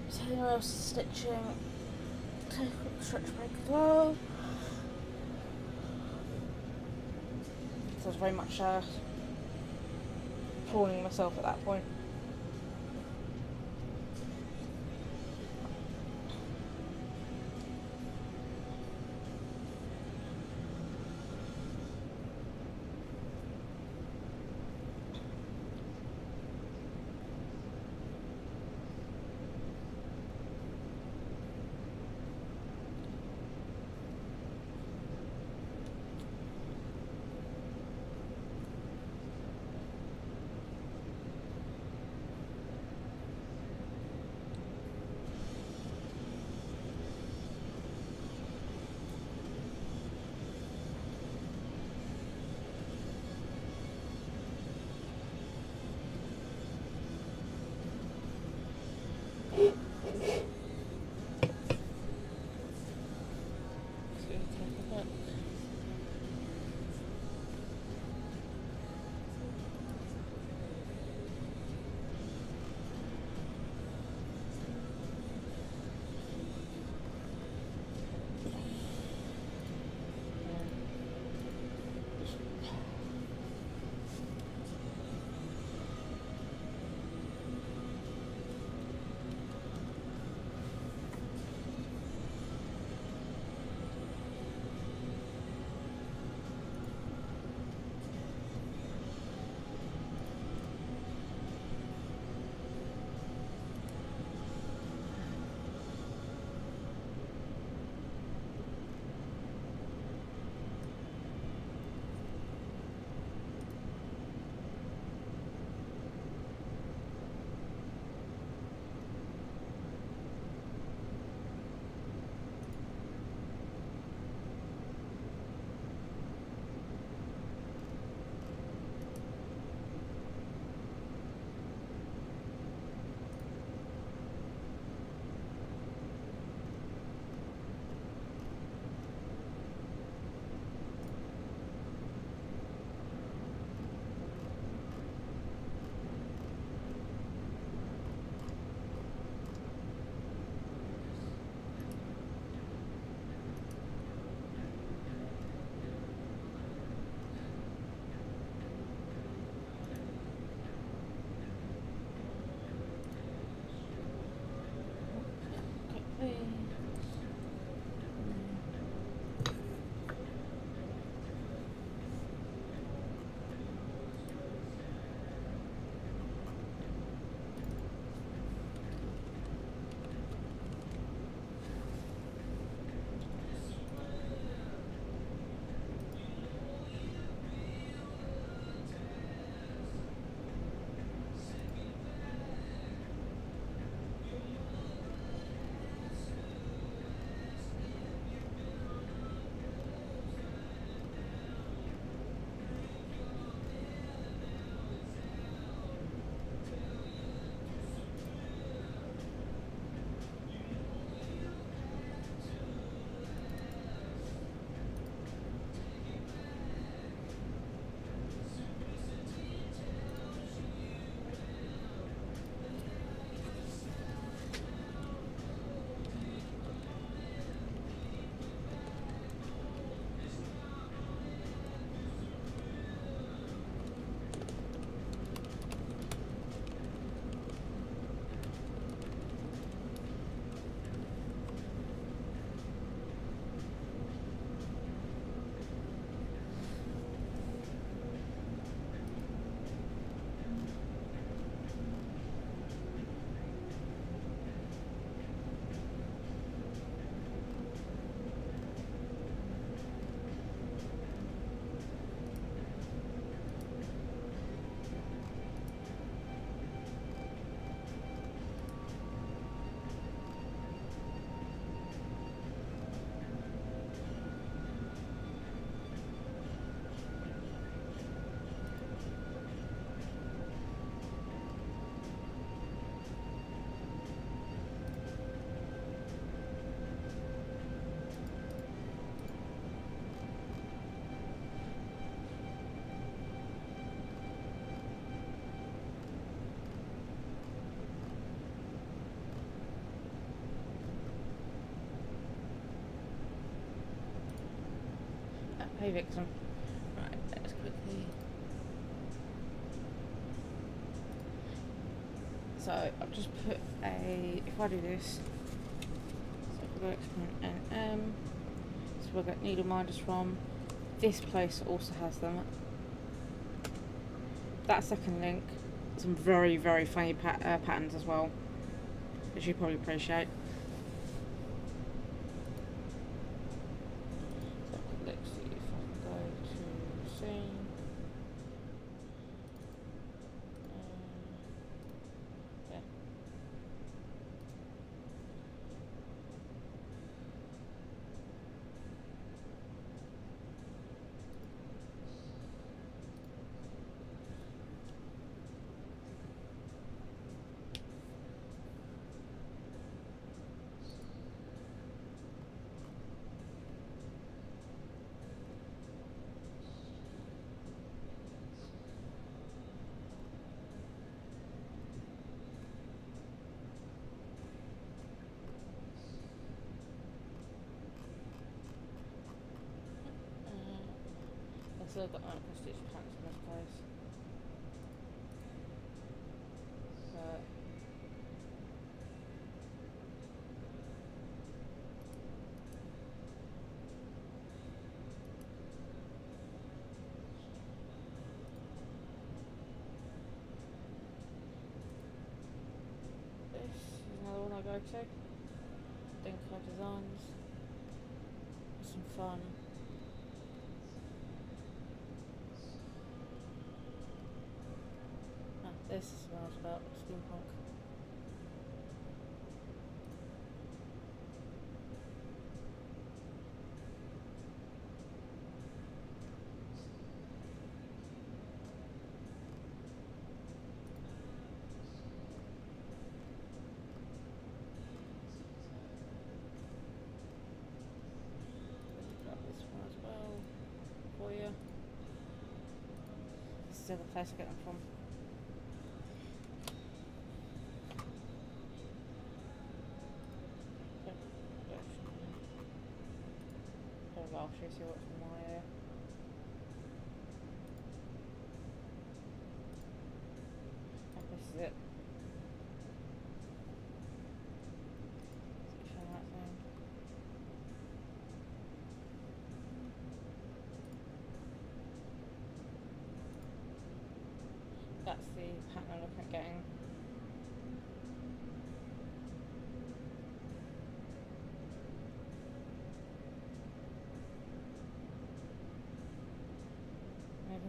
So anyone else is stitching, take a quick stretch break as well. So I was very much prawning myself at that point. Hey Vixen. Right, let's quickly. So I've just put a. If I do this, so if we go experiment NM, so we'll get needle minders from. This place also has them. That second link, some very, very funny patterns as well, which you probably appreciate. So let's see if I can go to scene. Yeah. I've still got my stitch pants in this place. But this is another one I go to. Dinko Designs. Some fun. This is what I was about, steampunk. Got this one as well for you. This is the other place I get them from. I'll show you what's in my and this is it. Show that thing. That's the pattern I'm looking at getting.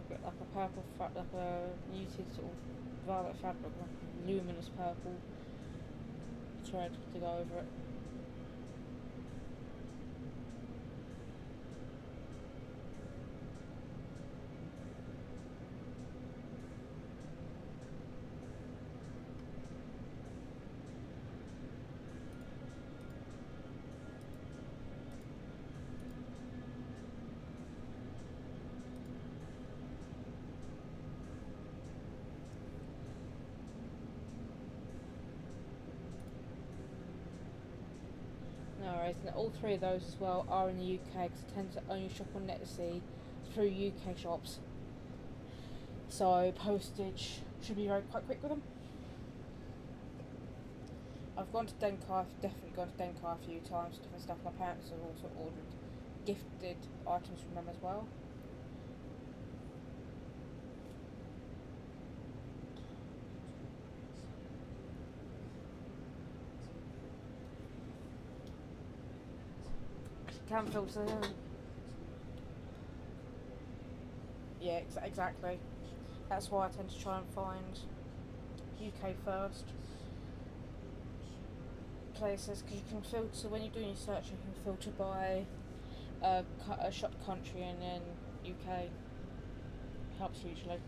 Got like a purple, like a muted sort of violet fabric, like a luminous purple thread to go over it. Alright, and all three of those as well are in the UK because I tend to only shop on Etsy through UK shops. So postage should be quite quick with them. I've gone to Denkai, I've definitely gone to Denkai a few times, different stuff. My parents have also ordered gifted items from them as well. Can filter them. Yeah, exactly. That's why I tend to try and find UK first places, because you can filter when you're doing your search. You can filter by a shop country and then UK. Helps usually.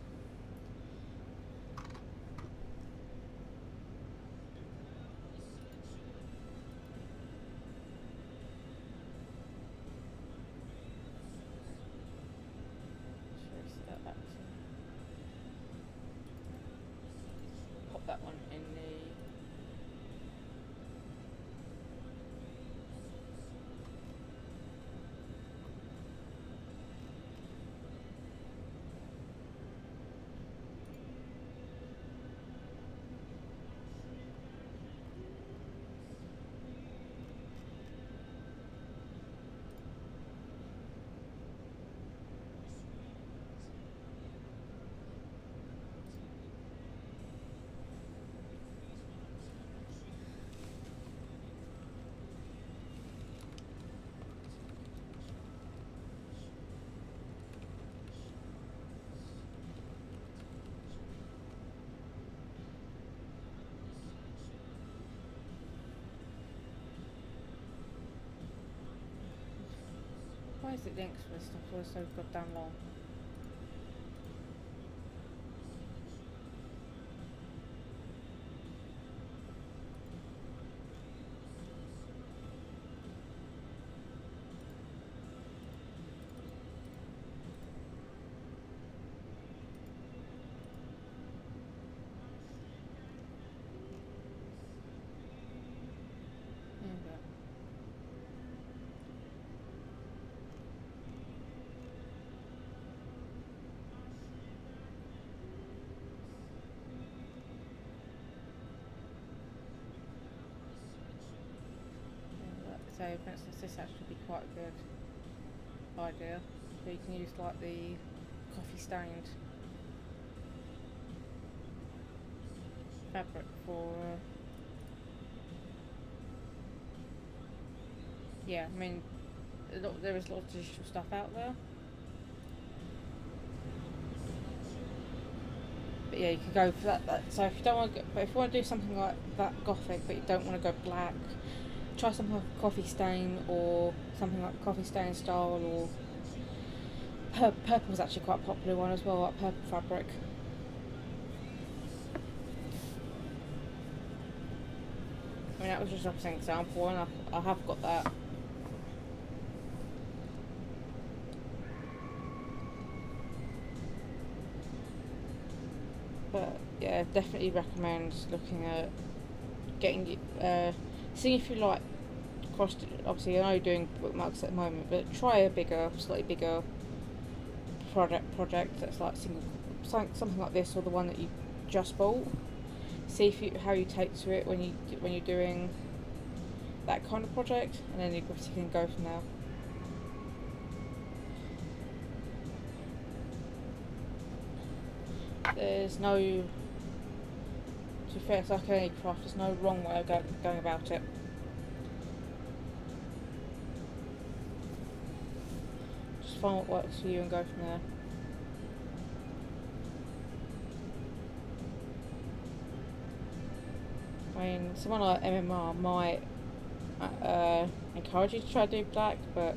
Pop that one in the. Why is it links for this stuff always so goddamn long? There we go. So, for instance, this actually be quite a good idea. So you can use like the coffee stained fabric for. Yeah, I mean, there is lots of digital stuff out there. But yeah, you could go for that. So if you don't want to, but if you want to do something like that gothic, but you don't want to go black, try something like a coffee stain or something like coffee stain style, or purple is actually quite a popular one as well, like purple fabric. I mean, that was just an example, and I have got that. But yeah, definitely recommend looking at getting, seeing if you like cross. Obviously, I know you're doing bookmarks at the moment, but try a slightly bigger project that's like something like this, or the one that you just bought. See how you take to it when you're doing that kind of project, and then you obviously can go from there. There's no, to be fair, it's like any craft, there's no wrong way of going about it. Just find what works for you and go from there. I mean, someone like MMR might encourage you to try to do black, but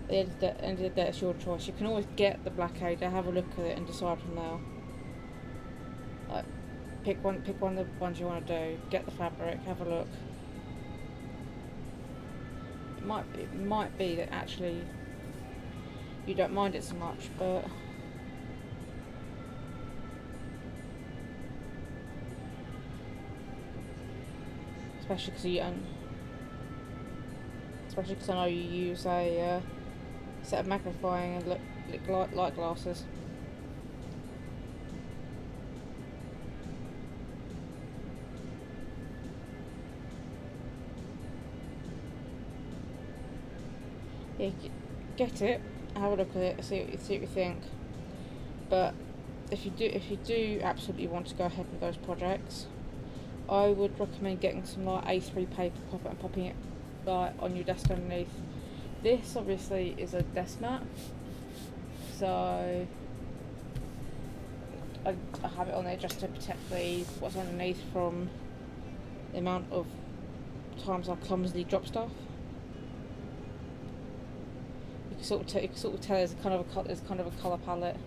at the end of the day, it's your choice. You can always get the black Ada, have a look at it, and decide from there. Like, pick one of the ones you want to do. Get the fabric, have a look. It might be that actually you don't mind it so much, but especially because I know you use a set of magnifying and light glasses. Yeah, get it, have a look at it, see what you think. But if you do absolutely want to go ahead with those projects, I would recommend getting some like A3 paper, popping it like on your desk underneath. This obviously is a desk mat, so I have it on there just to protect what's underneath from the amount of times I clumsily drop stuff. You can sort of tell there's kind of a colour palette.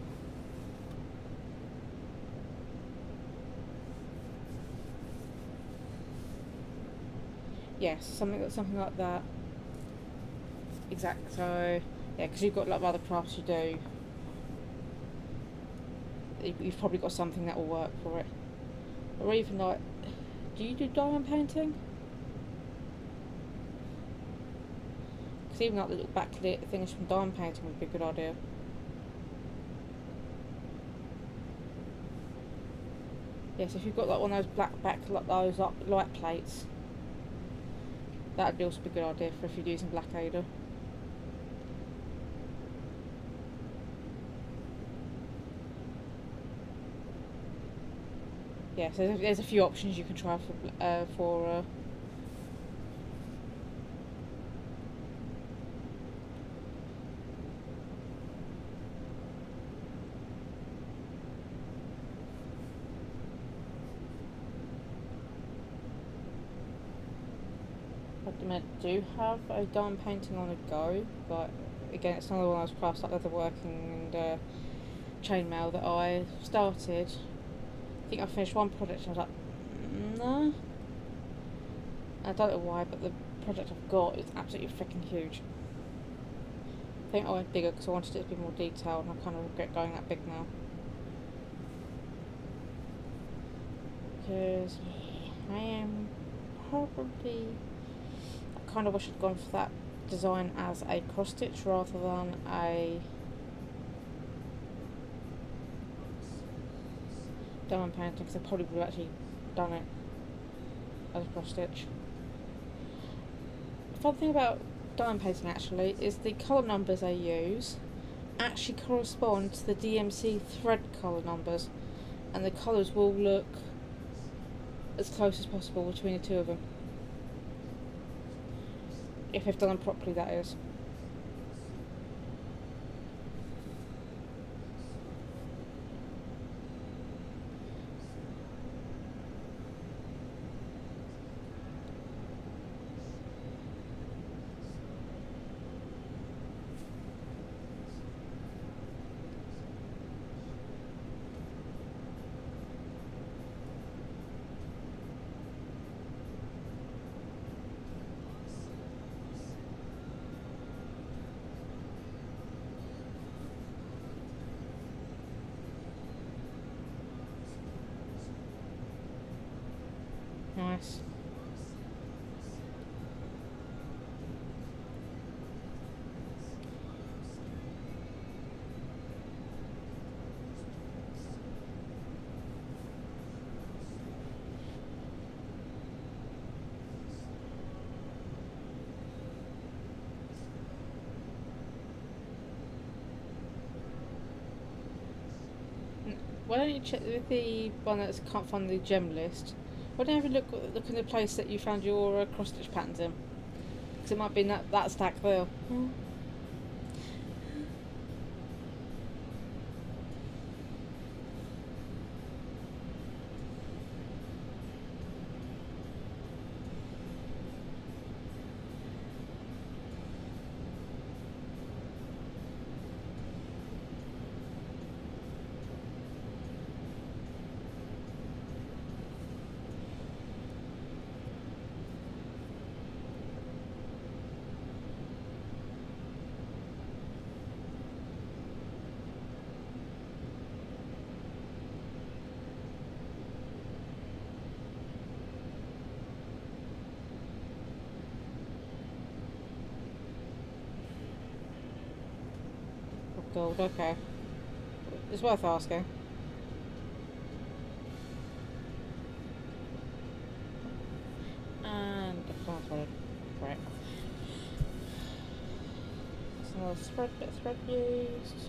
Yes, something like that. Exactly. So yeah, because you've got like other crafts you do, you've probably got something that will work for it. Or even like, do you do diamond painting? Because even like the little backlit things from diamond painting would be a good idea. Yes, if you've got like one of those light plates, that would also be a good idea for if you're using black Ada. Yeah, so there's a few options you can try for I do have a diamond painting on the go, but again, it's another one of those crafts like leatherworking and chainmail that I started. I think I finished one project and I was like, nah. I don't know why, but the project I've got is absolutely freaking huge. I think I went bigger because I wanted it to be more detailed, and I kind of regret going that big now. Because I am probably... I kind of wish I'd gone for that design as a cross stitch rather than a diamond painting, because I probably would have actually done it as a cross stitch. The fun thing about diamond painting actually is the colour numbers I use actually correspond to the DMC thread colour numbers, and the colours will look as close as possible between the two of them. If they've done them properly, that is. Nice. Why don't you check with the one that can't find the gem list? Why don't you have a look in the place that you found your cross stitch patterns in? Because it might be in that stack there. Gold, okay. It's worth asking. And the password. Right. So bit of thread used.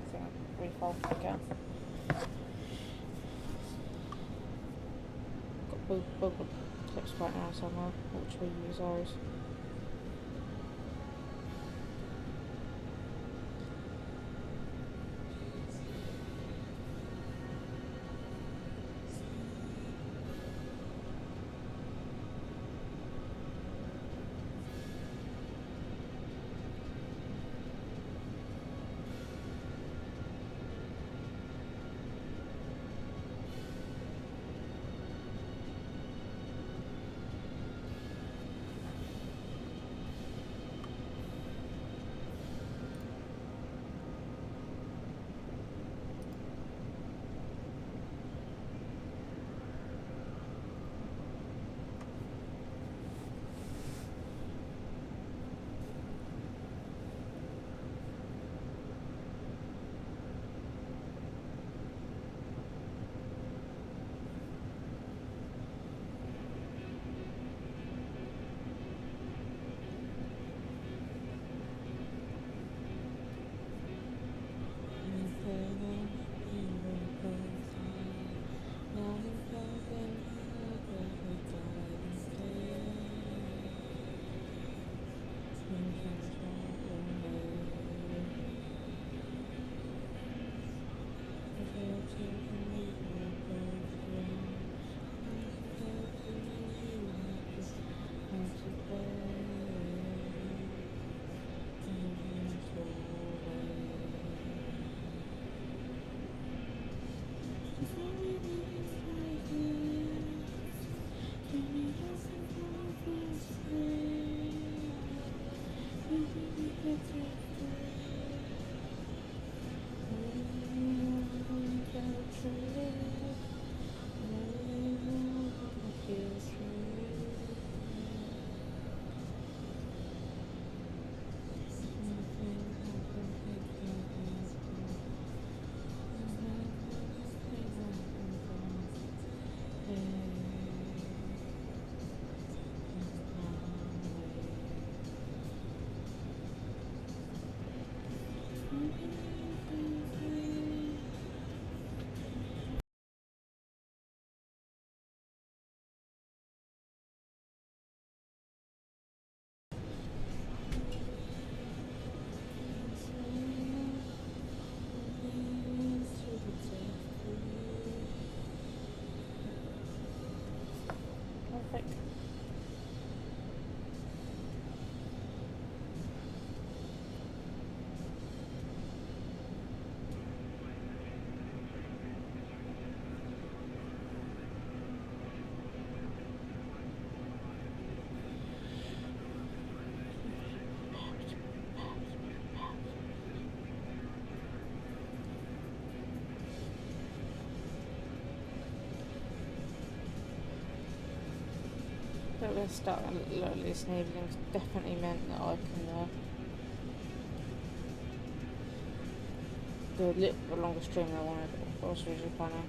everything refold again. Got bubble clips right now somewhere, which we use those. Perfect. But let's start a little at this evening. It's definitely meant that I can do a little bit longer stream than I wanted. I was originally planning.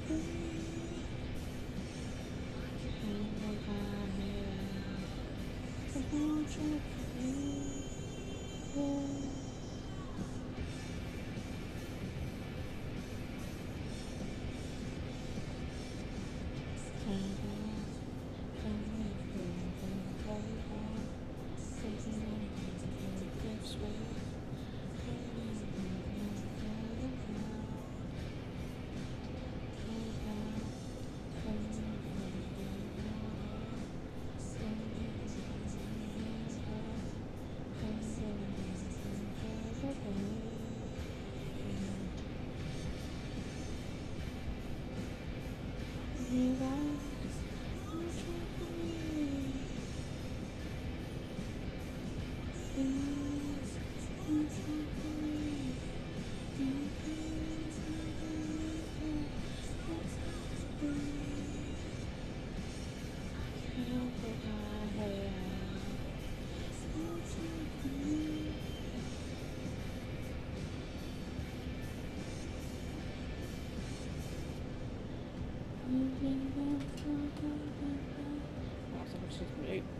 That's a good loop.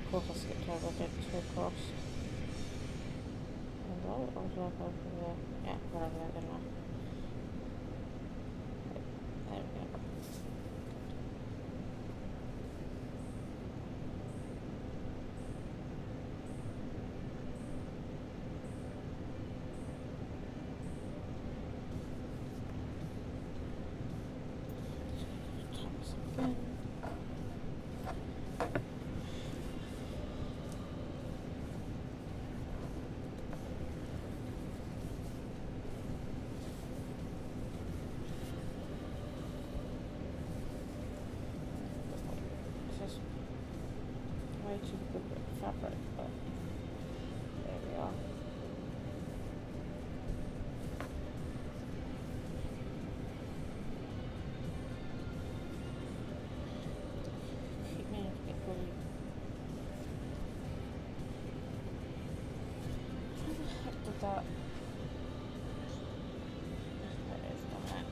Of course I skipped over, I did two across. And I was like over there. Yeah, whatever that didn't I? There we go. Tap this again. This is way too good with fabric, but there we are. Keep meaning to get bullied. How the heck did that? There it is, damn it.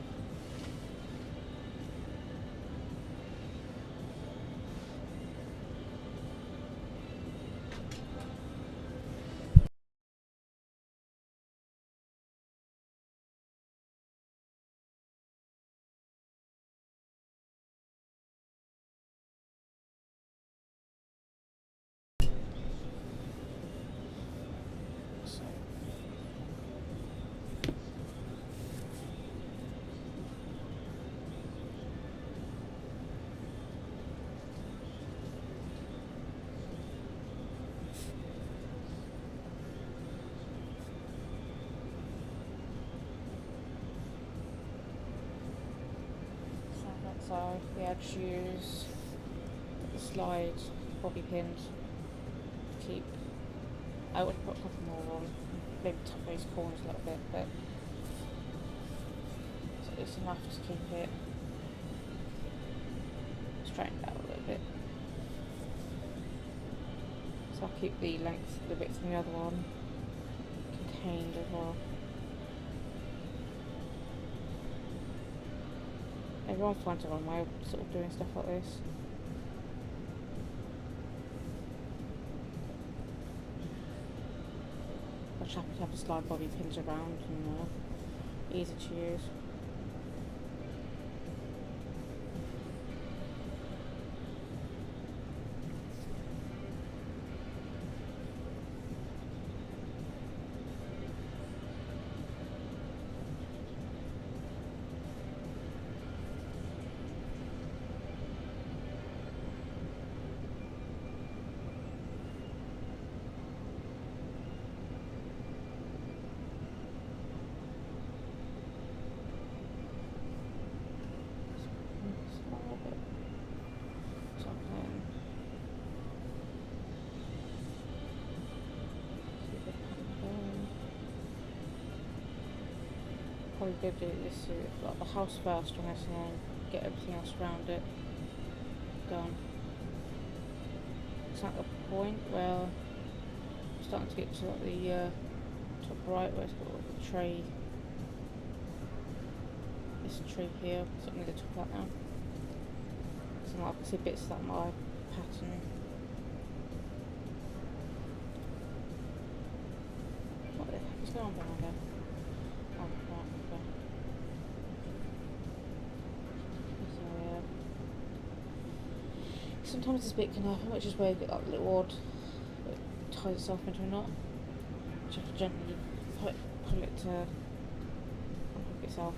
So, so we had to use the slide bobby pins to keep. I would put a couple more on, maybe tuck those corners a little bit, but it's enough to keep it straightened out a little bit. So I'll keep the length, the width from the other one contained as well. Everyone finds their own way of sort of doing stuff like this. I just happen to have the slide bobby pins around and easy to use. probably go do this, like the house first, and then get everything else around it done. It's at the point where I'm starting to get to like the top right where it's got like the tray. This tree here, so I'm going to top that now. So I can see bits of that my pattern. What the heck is going on behind there? Oh, right, okay. So yeah. Sometimes this bit can happen, which is where you get that little odd, it ties itself into a knot. Which you have to gently pull it to unhook itself.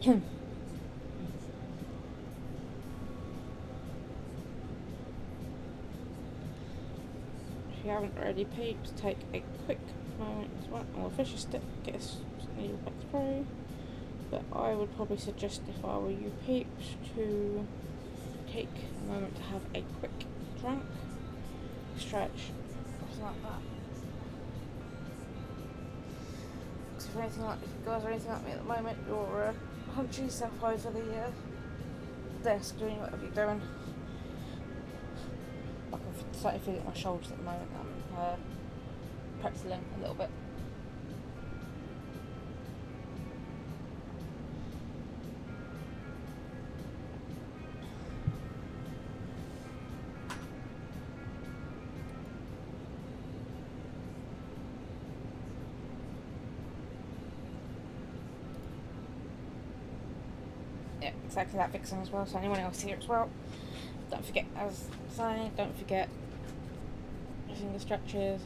If you haven't already, peeps, take a quick moment as well. I'll officially get this needle back through. But I would probably suggest, if I were you peeps, to take a moment to have a quick drink, stretch, something like that. Because if you guys are anything like me at the moment, you're hunching yourself over the desk doing whatever you're doing. I can certainly feel it in my shoulders at the moment. I'm pretzeling a little bit. Yeah, exactly that fixing as well, so anyone else here as well, don't forget, as I say, don't forget your finger stretches.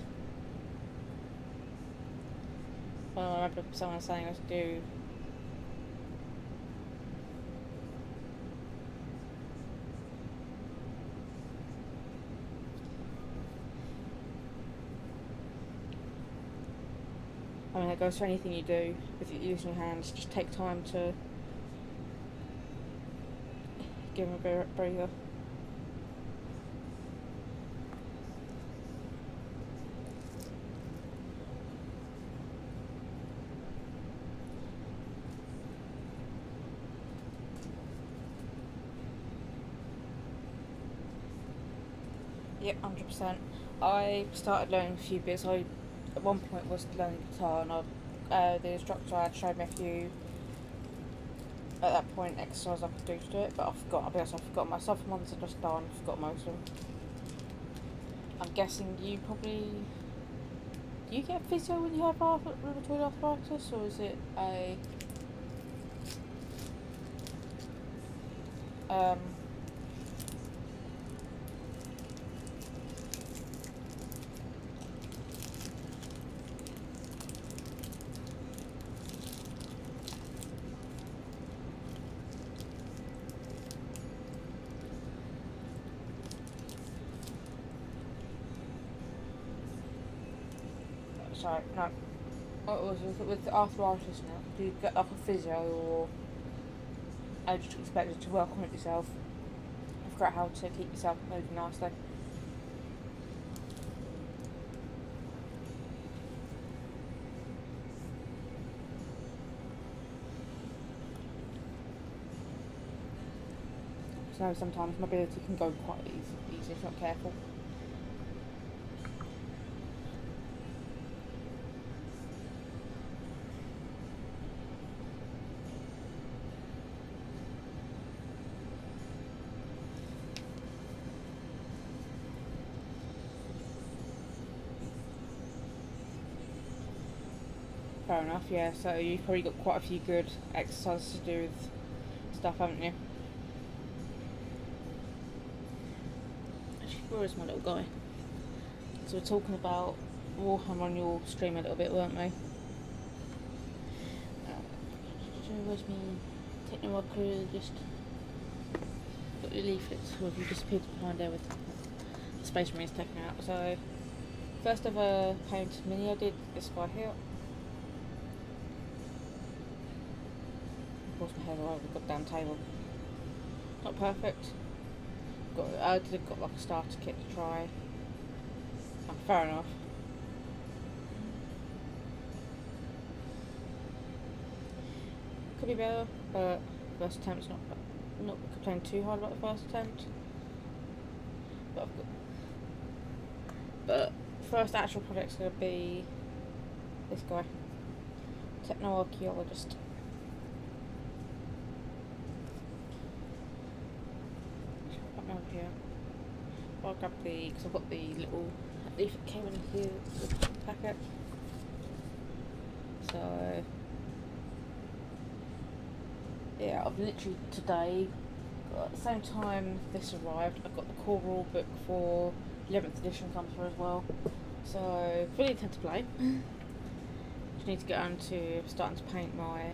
Well, I remember someone saying I should do I mean, that goes for anything you do with using your hands. Just take time to give them a breather. Yep, 100%. I started learning a few bits. I, at one point, was learning guitar, and the instructor had showed me a few, at that point, exercises I could do to do it, but I forgot. I'll be honest, I forgot myself. Ones are just done. I forgot most of them. I'm guessing you probably... Do you get physio when you have rheumatoid arthritis, or is it a... Sorry, no. What was it with arthritis now? Do you get like a physio, or I just expect you to work on it yourself? Figure out how to keep yourself moving nicely. So sometimes mobility can go quite easy if you're not careful. Fair enough, yeah. So you've probably got quite a few good exercises to do with stuff, haven't you? Actually, where is my little guy? So we're talking about Warhammer on your stream a little bit, weren't we? Where's me technological, just got your leaflets, or have you disappeared behind there with the Space Marines taken out? So, first ever painted mini I did this guy here. Of course my hair's all over the goddamn table. Not perfect. I got like a starter kit to try. Oh, fair enough. Could be better, but first attempt's not complaining too hard about the first attempt. But first actual project's gonna be this guy, techno-archaeologist. Over here. I'll grab because I've got the little leaf that came in here, the packet. So yeah, I've literally today, at the same time this arrived, I've got the core rule book for 11th edition come through as well. So fully intend to play. Just need to get on to starting to paint my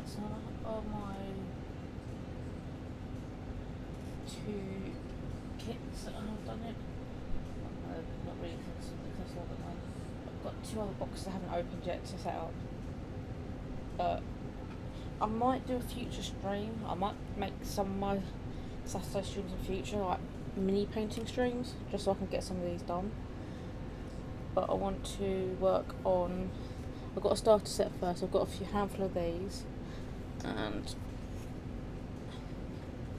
so on my 2 kits that I've done it. Not really successful, but I've got 2 other boxes I haven't opened yet to set up. I might do a future stream. I might make some of my Saturday streams in future, like mini painting streams, just so I can get some of these done. But I want to work on. I've got a starter set first. I've got a handful of these, and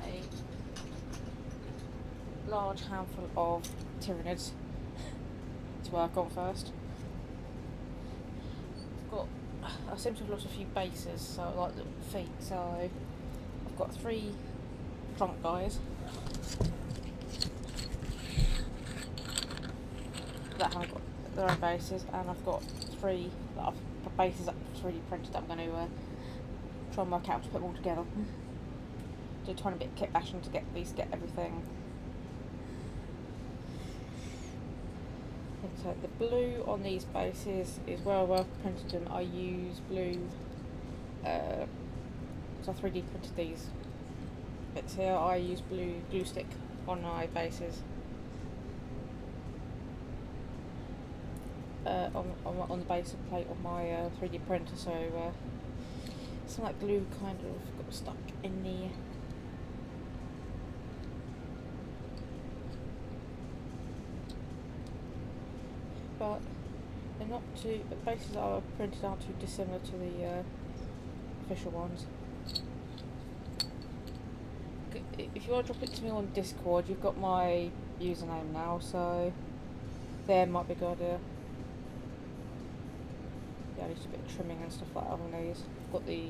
a large handful of Tyranids to work on first. I seem to have lost a few bases, so like little feet. So I've got 3 trunk guys that haven't got their own bases, and I've got 3 that I've bases that I've 3D printed that I'm going to try and work out to put them all together. Do a tiny bit of kit bashing to get everything. So the blue on these bases is where I've printed them. I use blue, so I 3D printed these bits here. I use blue glue stick on my bases. On the base of plate of my 3D printer, so some of that glue kind of got stuck in the but they're not too. But bases that are printed aren't too dissimilar to the official ones. If you want to drop it to me on Discord, you've got my username now, so there might be a good idea. Yeah, just a bit of trimming and stuff like that on these. I've got the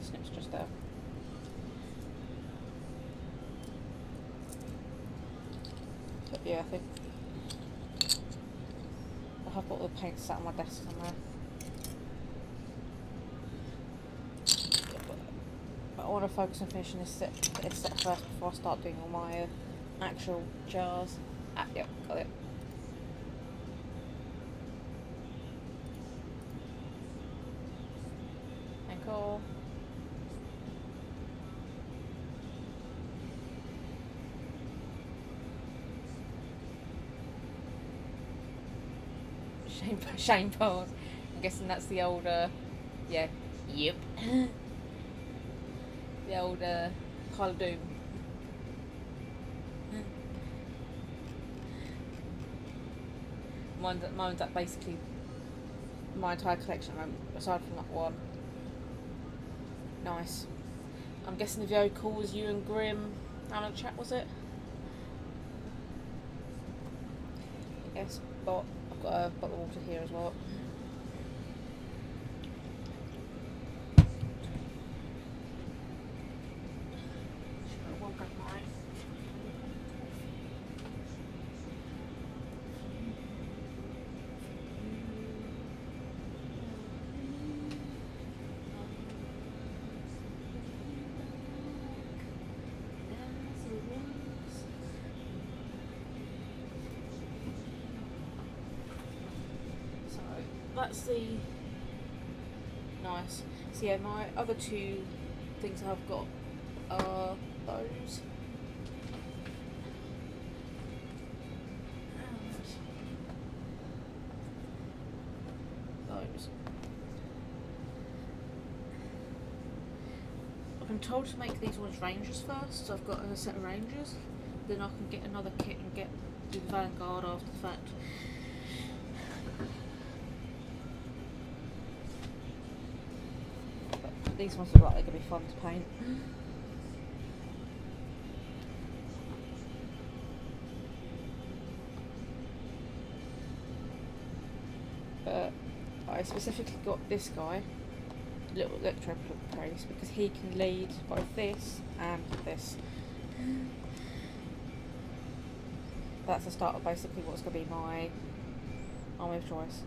snips just there. But yeah, I think I have got all the paint sat on my desk somewhere. Yeah, but I want to focus on finishing this set first before I start doing all my actual jars. Yep, got it. Cool. Shane Paul. I'm guessing that's the old, yeah, yep. The old Pile of Doom. Mine's that basically my entire collection, aside from that one. Nice. I'm guessing the video call was you and Grim having a chat, was it? Yes, but I've got a bottle of water here as well. That's the nice. So yeah, my other 2 things I've got are those. And those. I've been told to make these ones Rangers first, so I've got a set of Rangers. Then I can get another kit and do the Vanguard after the fact. These ones look like they're going to be fun to paint. But I specifically got this guy, little electro priest, because he can lead both this and this. That's the start of basically what's going to be my army of choice.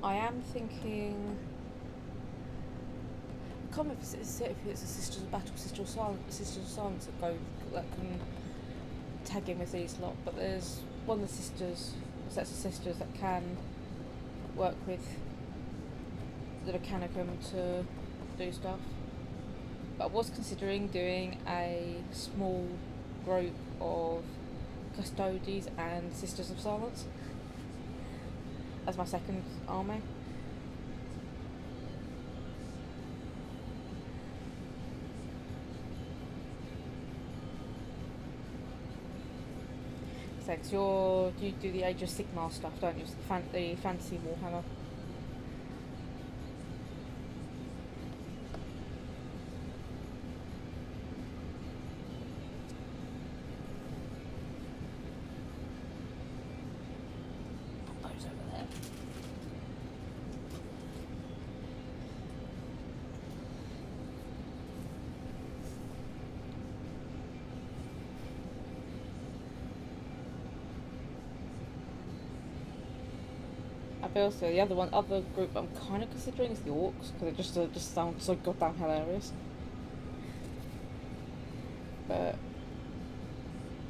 I am thinking. I can't remember if it's a Sisters of Battle, Sisters of Silence that can tag in with these lot, but there's one of the sets of sisters that can work with the mechanicum to do stuff. But I was considering doing a small group of Custodies and Sisters of Silence as my second army. So, cause you do the Age of Sigmar stuff, don't you? The fantasy Warhammer. Put those over there. But also the other group I'm kind of considering is the Orcs, because it just sounds so goddamn hilarious. But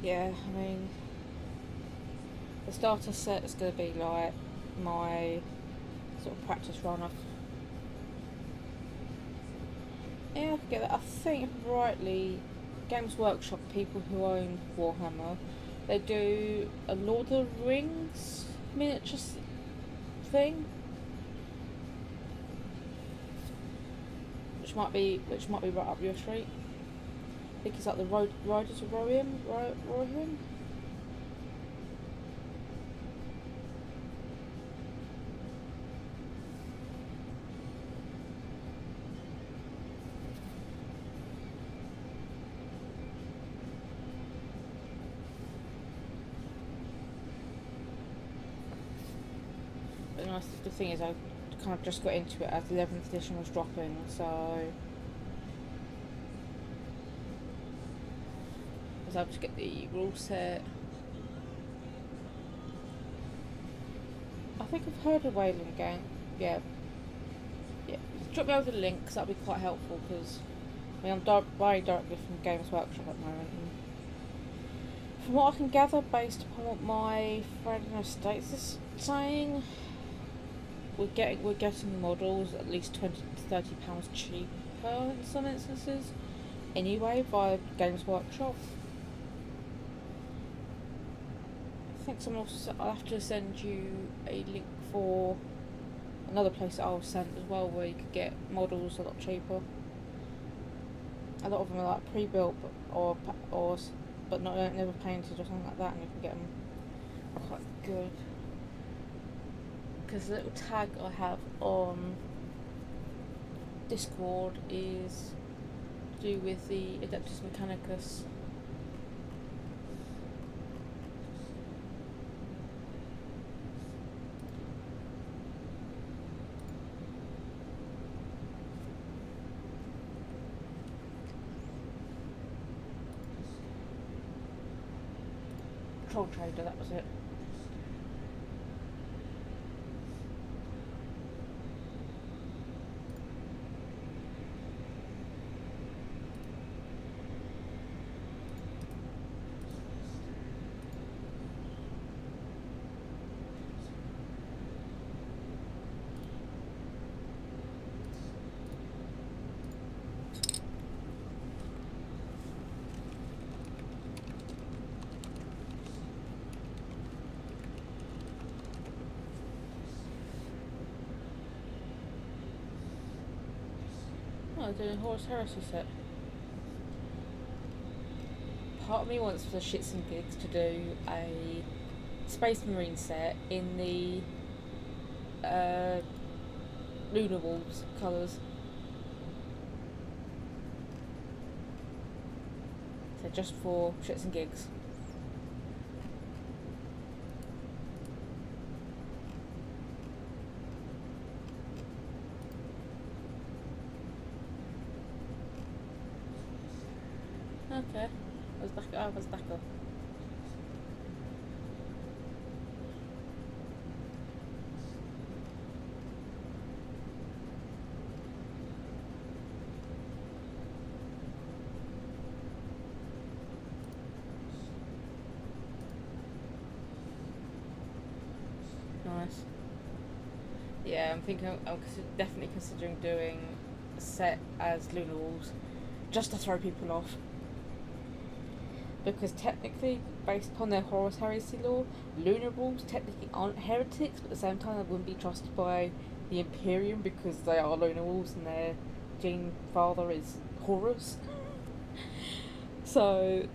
yeah, I mean, the starter set is going to be like my sort of practice run. Yeah, I forget that. I think rightly, Games Workshop, people who own Warhammer, they do a Lord of the Rings miniature thing, which might be right up your street. I think it's like the Riders of Rohirrim. The thing is, I kind of just got into it as the 11th edition was dropping, so I was able to get the rule set. I think I've heard of Wayland Gang. Yeah. Drop me over the link, because that'll be quite helpful, because I mean, I'm buying directly from Games Workshop at the moment. And from what I can gather, based upon what my friend in the States is saying, we're getting models at least £20 to £30 cheaper in some instances, anyway, via Games Workshop. I think I'll have to send you a link for another place that I'll send as well, where you could get models a lot cheaper. A lot of them are like pre-built, but never painted or something like that, and you can get them quite good. Because the little tag I have on Discord is to do with the Adeptus Mechanicus. Troll Trader, that was it. Oh, they're doing a Horus Heresy set. Part of me wants, for shits and gigs, to do a Space Marine set in the Lunar Wolves colours. So just for shits and gigs. Okay, I was back up. Nice. Yeah, I'm thinking definitely considering doing a set as lunar wolves, just to throw people off. Because technically, based upon their Horus Heresy law, lunar wolves technically aren't heretics, but at the same time, they wouldn't be trusted by the Imperium because they are lunar wolves and their gene father is Horus. So,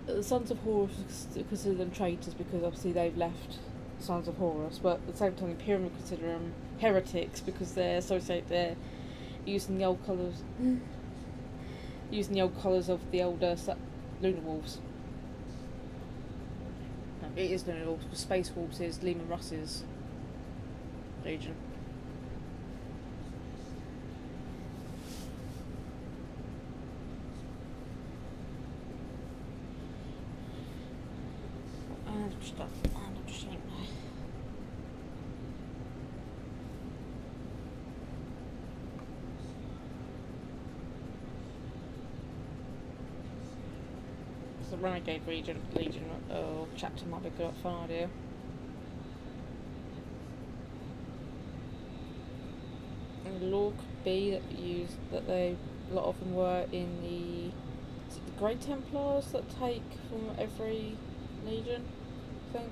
the Sons of Horus consider them traitors because obviously they've left Sons of Horus, but at the same time, the Imperium would consider them heretics because they're using the old colours. Using the old colours of the older lunar wolves. No, it is lunar wolves, but space wolves is Lehman Russ's legion. And I'm just saying now. The Renegade Legion chapter might be a good fun idea. And the law could be that a lot of them were in is it the Grey Templars that take from every legion, I think.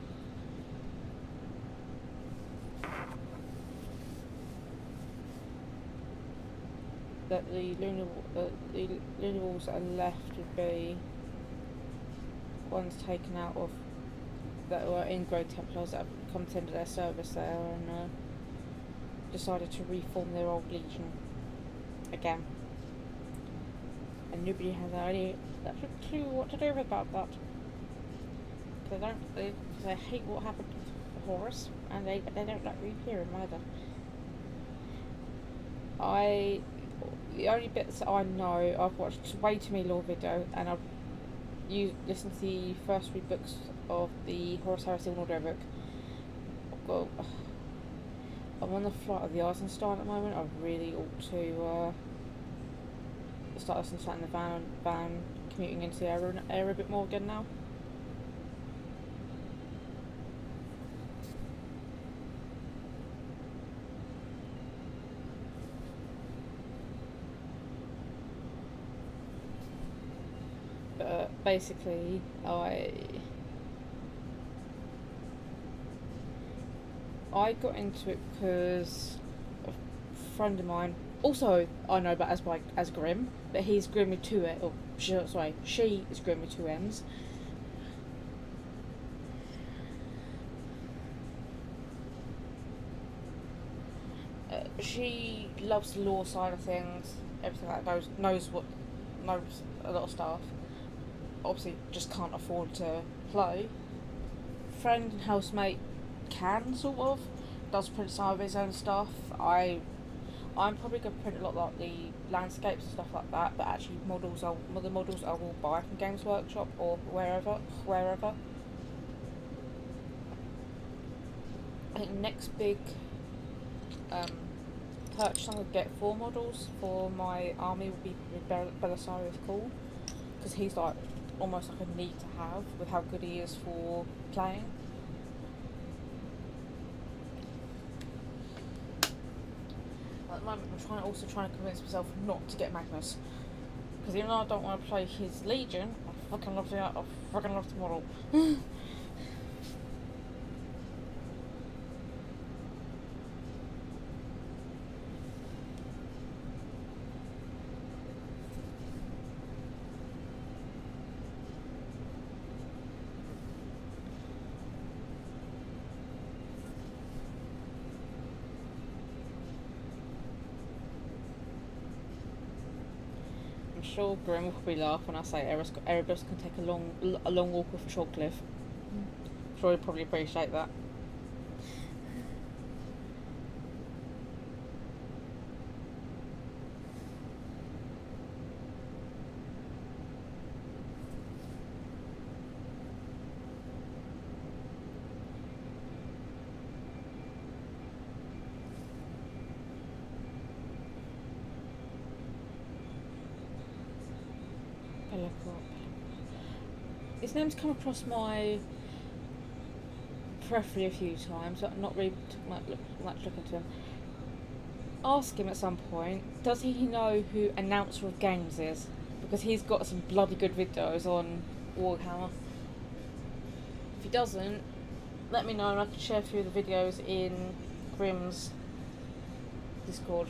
That the lunar wolves that are left would be ones taken out of that were in Grey Templars that have come to the end of their service there and decided to reform their old legion again. And nobody has any clue what to do about that. They hate what happened to Horus, and they don't like the Imperium either. The only bits that I know, I've watched way too many lore videos, and I've listened to the first 3 books of the Horus Heresy and Audiobook. I'm on the flight of the Eisenstein at the moment. I really ought to start listening to that in the van commuting into the area a bit more again now. But basically, I got into it because a friend of mine. Also, I know about as Grim, but he's Grim with two. She is Grim with 2 M's. She loves the lore side of things, everything like that. Knows a lot of stuff. Obviously, just can't afford to play. Friend and housemate can sort of does print some of his own stuff. I'm probably going to print a lot like the landscapes and stuff like that, but actually the models I will buy from Games Workshop or wherever. I think the next big purchase I'm going to get 4 models for my army will be Belisarius Call, because he's like almost like a need to have with how good he is for playing. At the moment, I'm trying to convince myself not to get Magnus, because even though I don't want to play his Legion, I fucking love the model. I'm sure Grim will probably laugh when I say Erebus can take a long walk off a short cliff. I'm sure he'll probably appreciate that. His name's come across my periphery a few times, but not really took much look into him. Ask him at some point, does he know who Announcer of Games is? Because he's got some bloody good videos on Warhammer. If he doesn't, let me know and I can share a few of the videos in Grimm's Discord.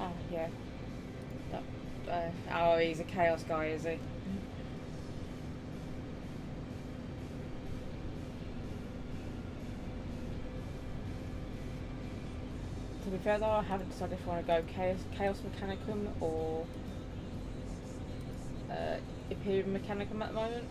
Oh, yeah. Oh, he's a chaos guy, is he? To be fair though, I haven't decided if I want to go Chaos Mechanicum or Imperium Mechanicum at the moment.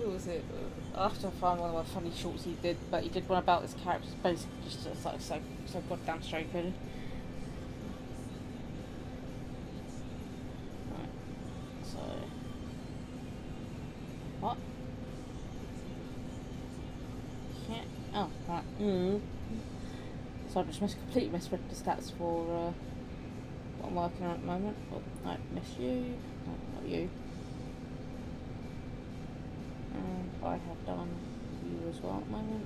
Who was it? I have to find one of the funny shorts he did, but he did one about this character. It's basically just like so goddamn stupid. Right. So what? Yeah. Oh, right. So I just completely misread the stats for what I'm working on at the moment. Oh, right, miss you. No, not you. I have done you as well at the moment.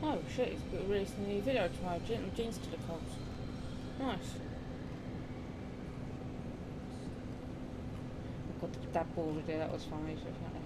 Oh shit, he's releasing a new video tomorrow. Jeans to the cops. Nice. I got that ball to do, that was funny, so funny.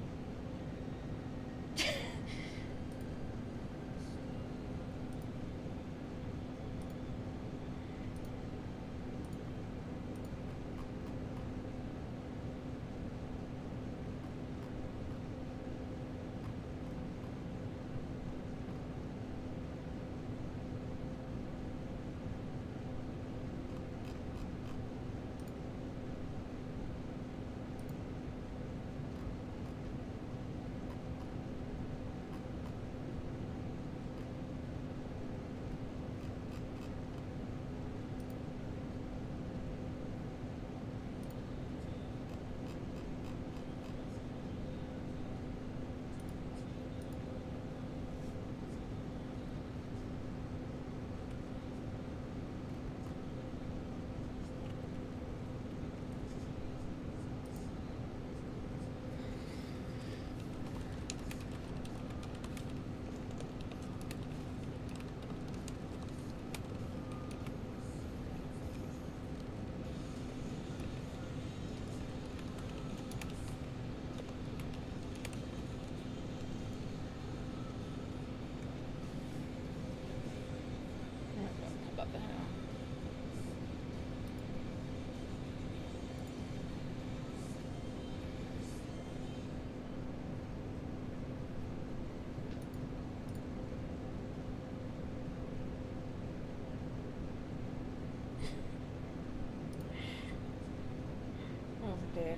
Oh dear.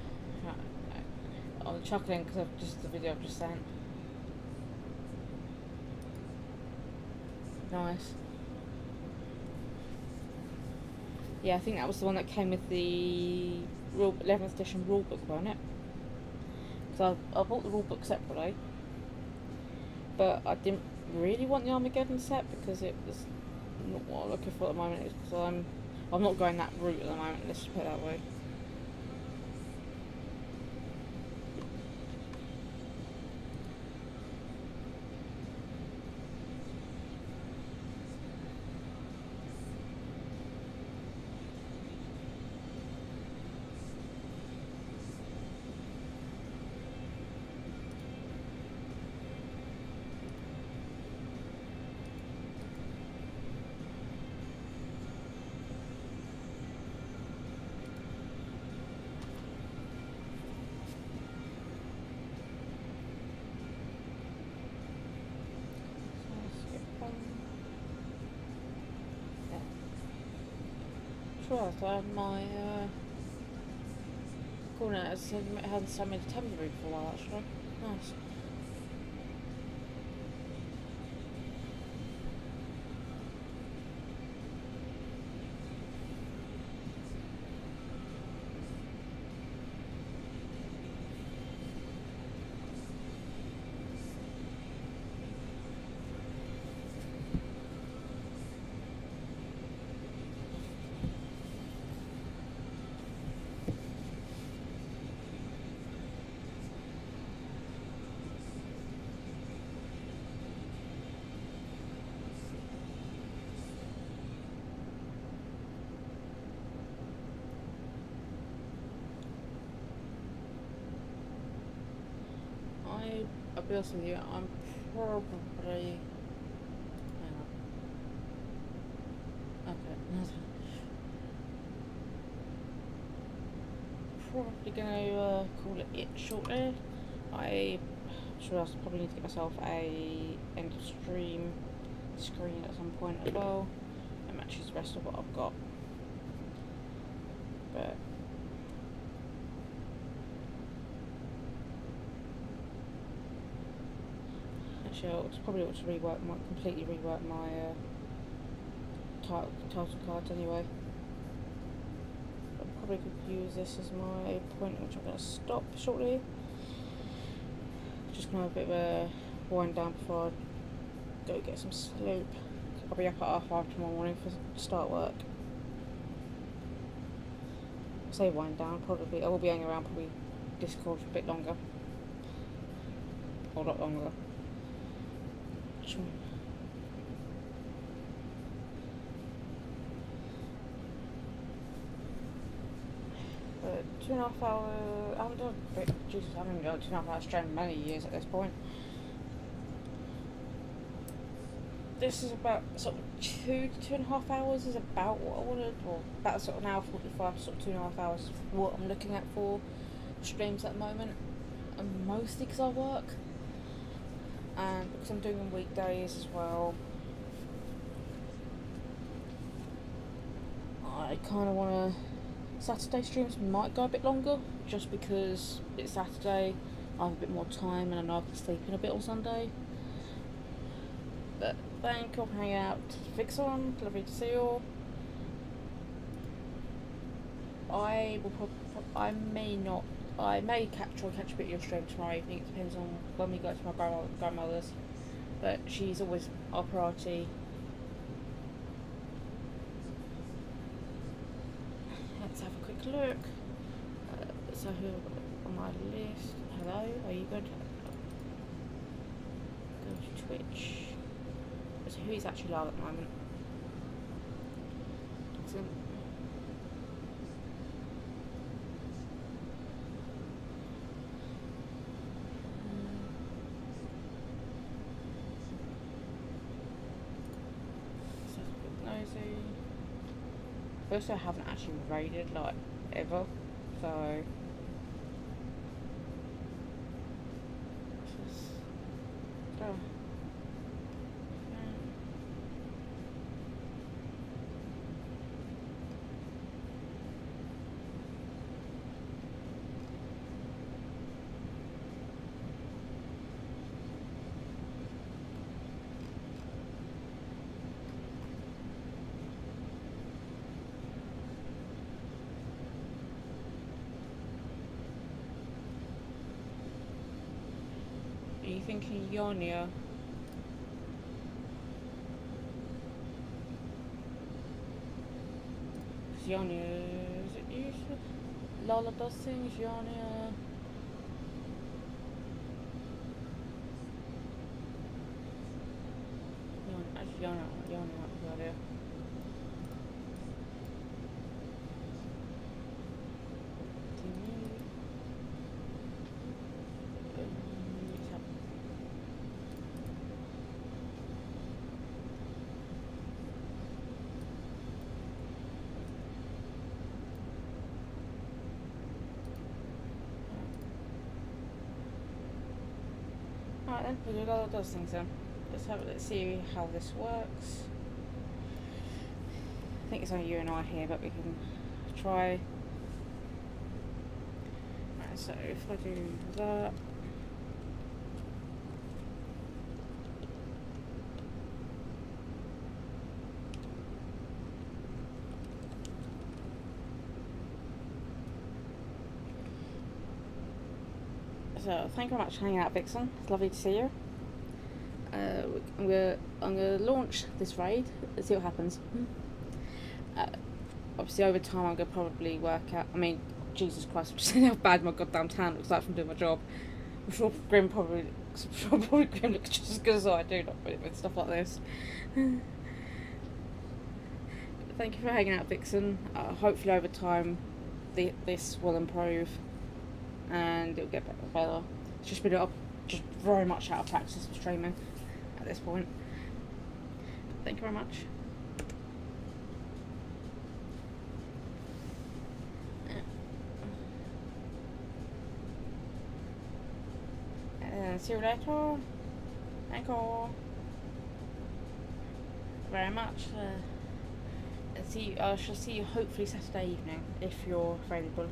I'm chuckling because of just the video I've just sent. Nice. Yeah, I think that was the one that came with the 11th edition rulebook, wasn't it? Because I bought the rulebook separately, but I didn't really want the Armageddon set because it was not what I'm looking for at the moment. It's because I'm I'm not going that route at the moment, let's just put it that way. Sure, I had my corner. It hasn't sent me the Thames route for a while actually. Nice. I'll be honest with you, I'm probably... Hang on. Okay. Probably going to call it shortly. I probably need to get myself a end of stream screen at some point as well. It matches the rest of what I've got. But actually, I probably ought to completely rework my title cards anyway. I probably could use this as my point at which I'm going to stop shortly. Just going to have a bit of a wind down before I go get some sleep. I'll be up at 5:30 tomorrow morning for start work. I say wind down, probably I will be hanging around probably Discord for a bit longer. Or a lot longer. But 2.5 hours, I haven't done Jesus, I haven't done 2.5 hours stream many years at this point. This is about sort of 2.5 hours is about what I wanted, or about sort of an hour 45, sort of 2.5 hours is what I'm looking at for streams at the moment. And mostly because I work, and because I'm doing them weekdays as well. I kind of want to. Saturday streams might go a bit longer, just because it's Saturday, I have a bit more time and I know I can sleep in a bit on Sunday. But thank you for hanging out. Fix on, lovely to see you all. I may catch a bit of your stream tomorrow evening. It depends on when we go to my grandmother's, but she's always our priority. Let's have a quick look. So who on my list? Hello, are you good? Go to Twitch. So who is actually live at the moment? First, I haven't actually raided like ever, so Are you thinking Ionia? Yoni, is it usually? Lola does things, Yoni. Actually, Yoni might be earlier. Alright then, we'll do all those things then. Let's see how this works. I think it's only you and I here, but we can try. Right, so if I do that. So thank you very much for hanging out, Vixen. It's lovely to see you. I'm gonna launch this raid. Let's see what happens. Obviously, over time, I'm gonna probably work out. I mean, Jesus Christ, I'm just saying how bad my goddamn tan looks like from doing my job. I'm sure Grim probably looks just as good as I do, not with stuff like this. Thank you for hanging out, Vixen. Hopefully, over time, this will improve. And it'll get better. It's just been just very much out of practice with streaming at this point. Thank you very much. And see you later. Thank you very much. I shall see you hopefully Saturday evening if you're available.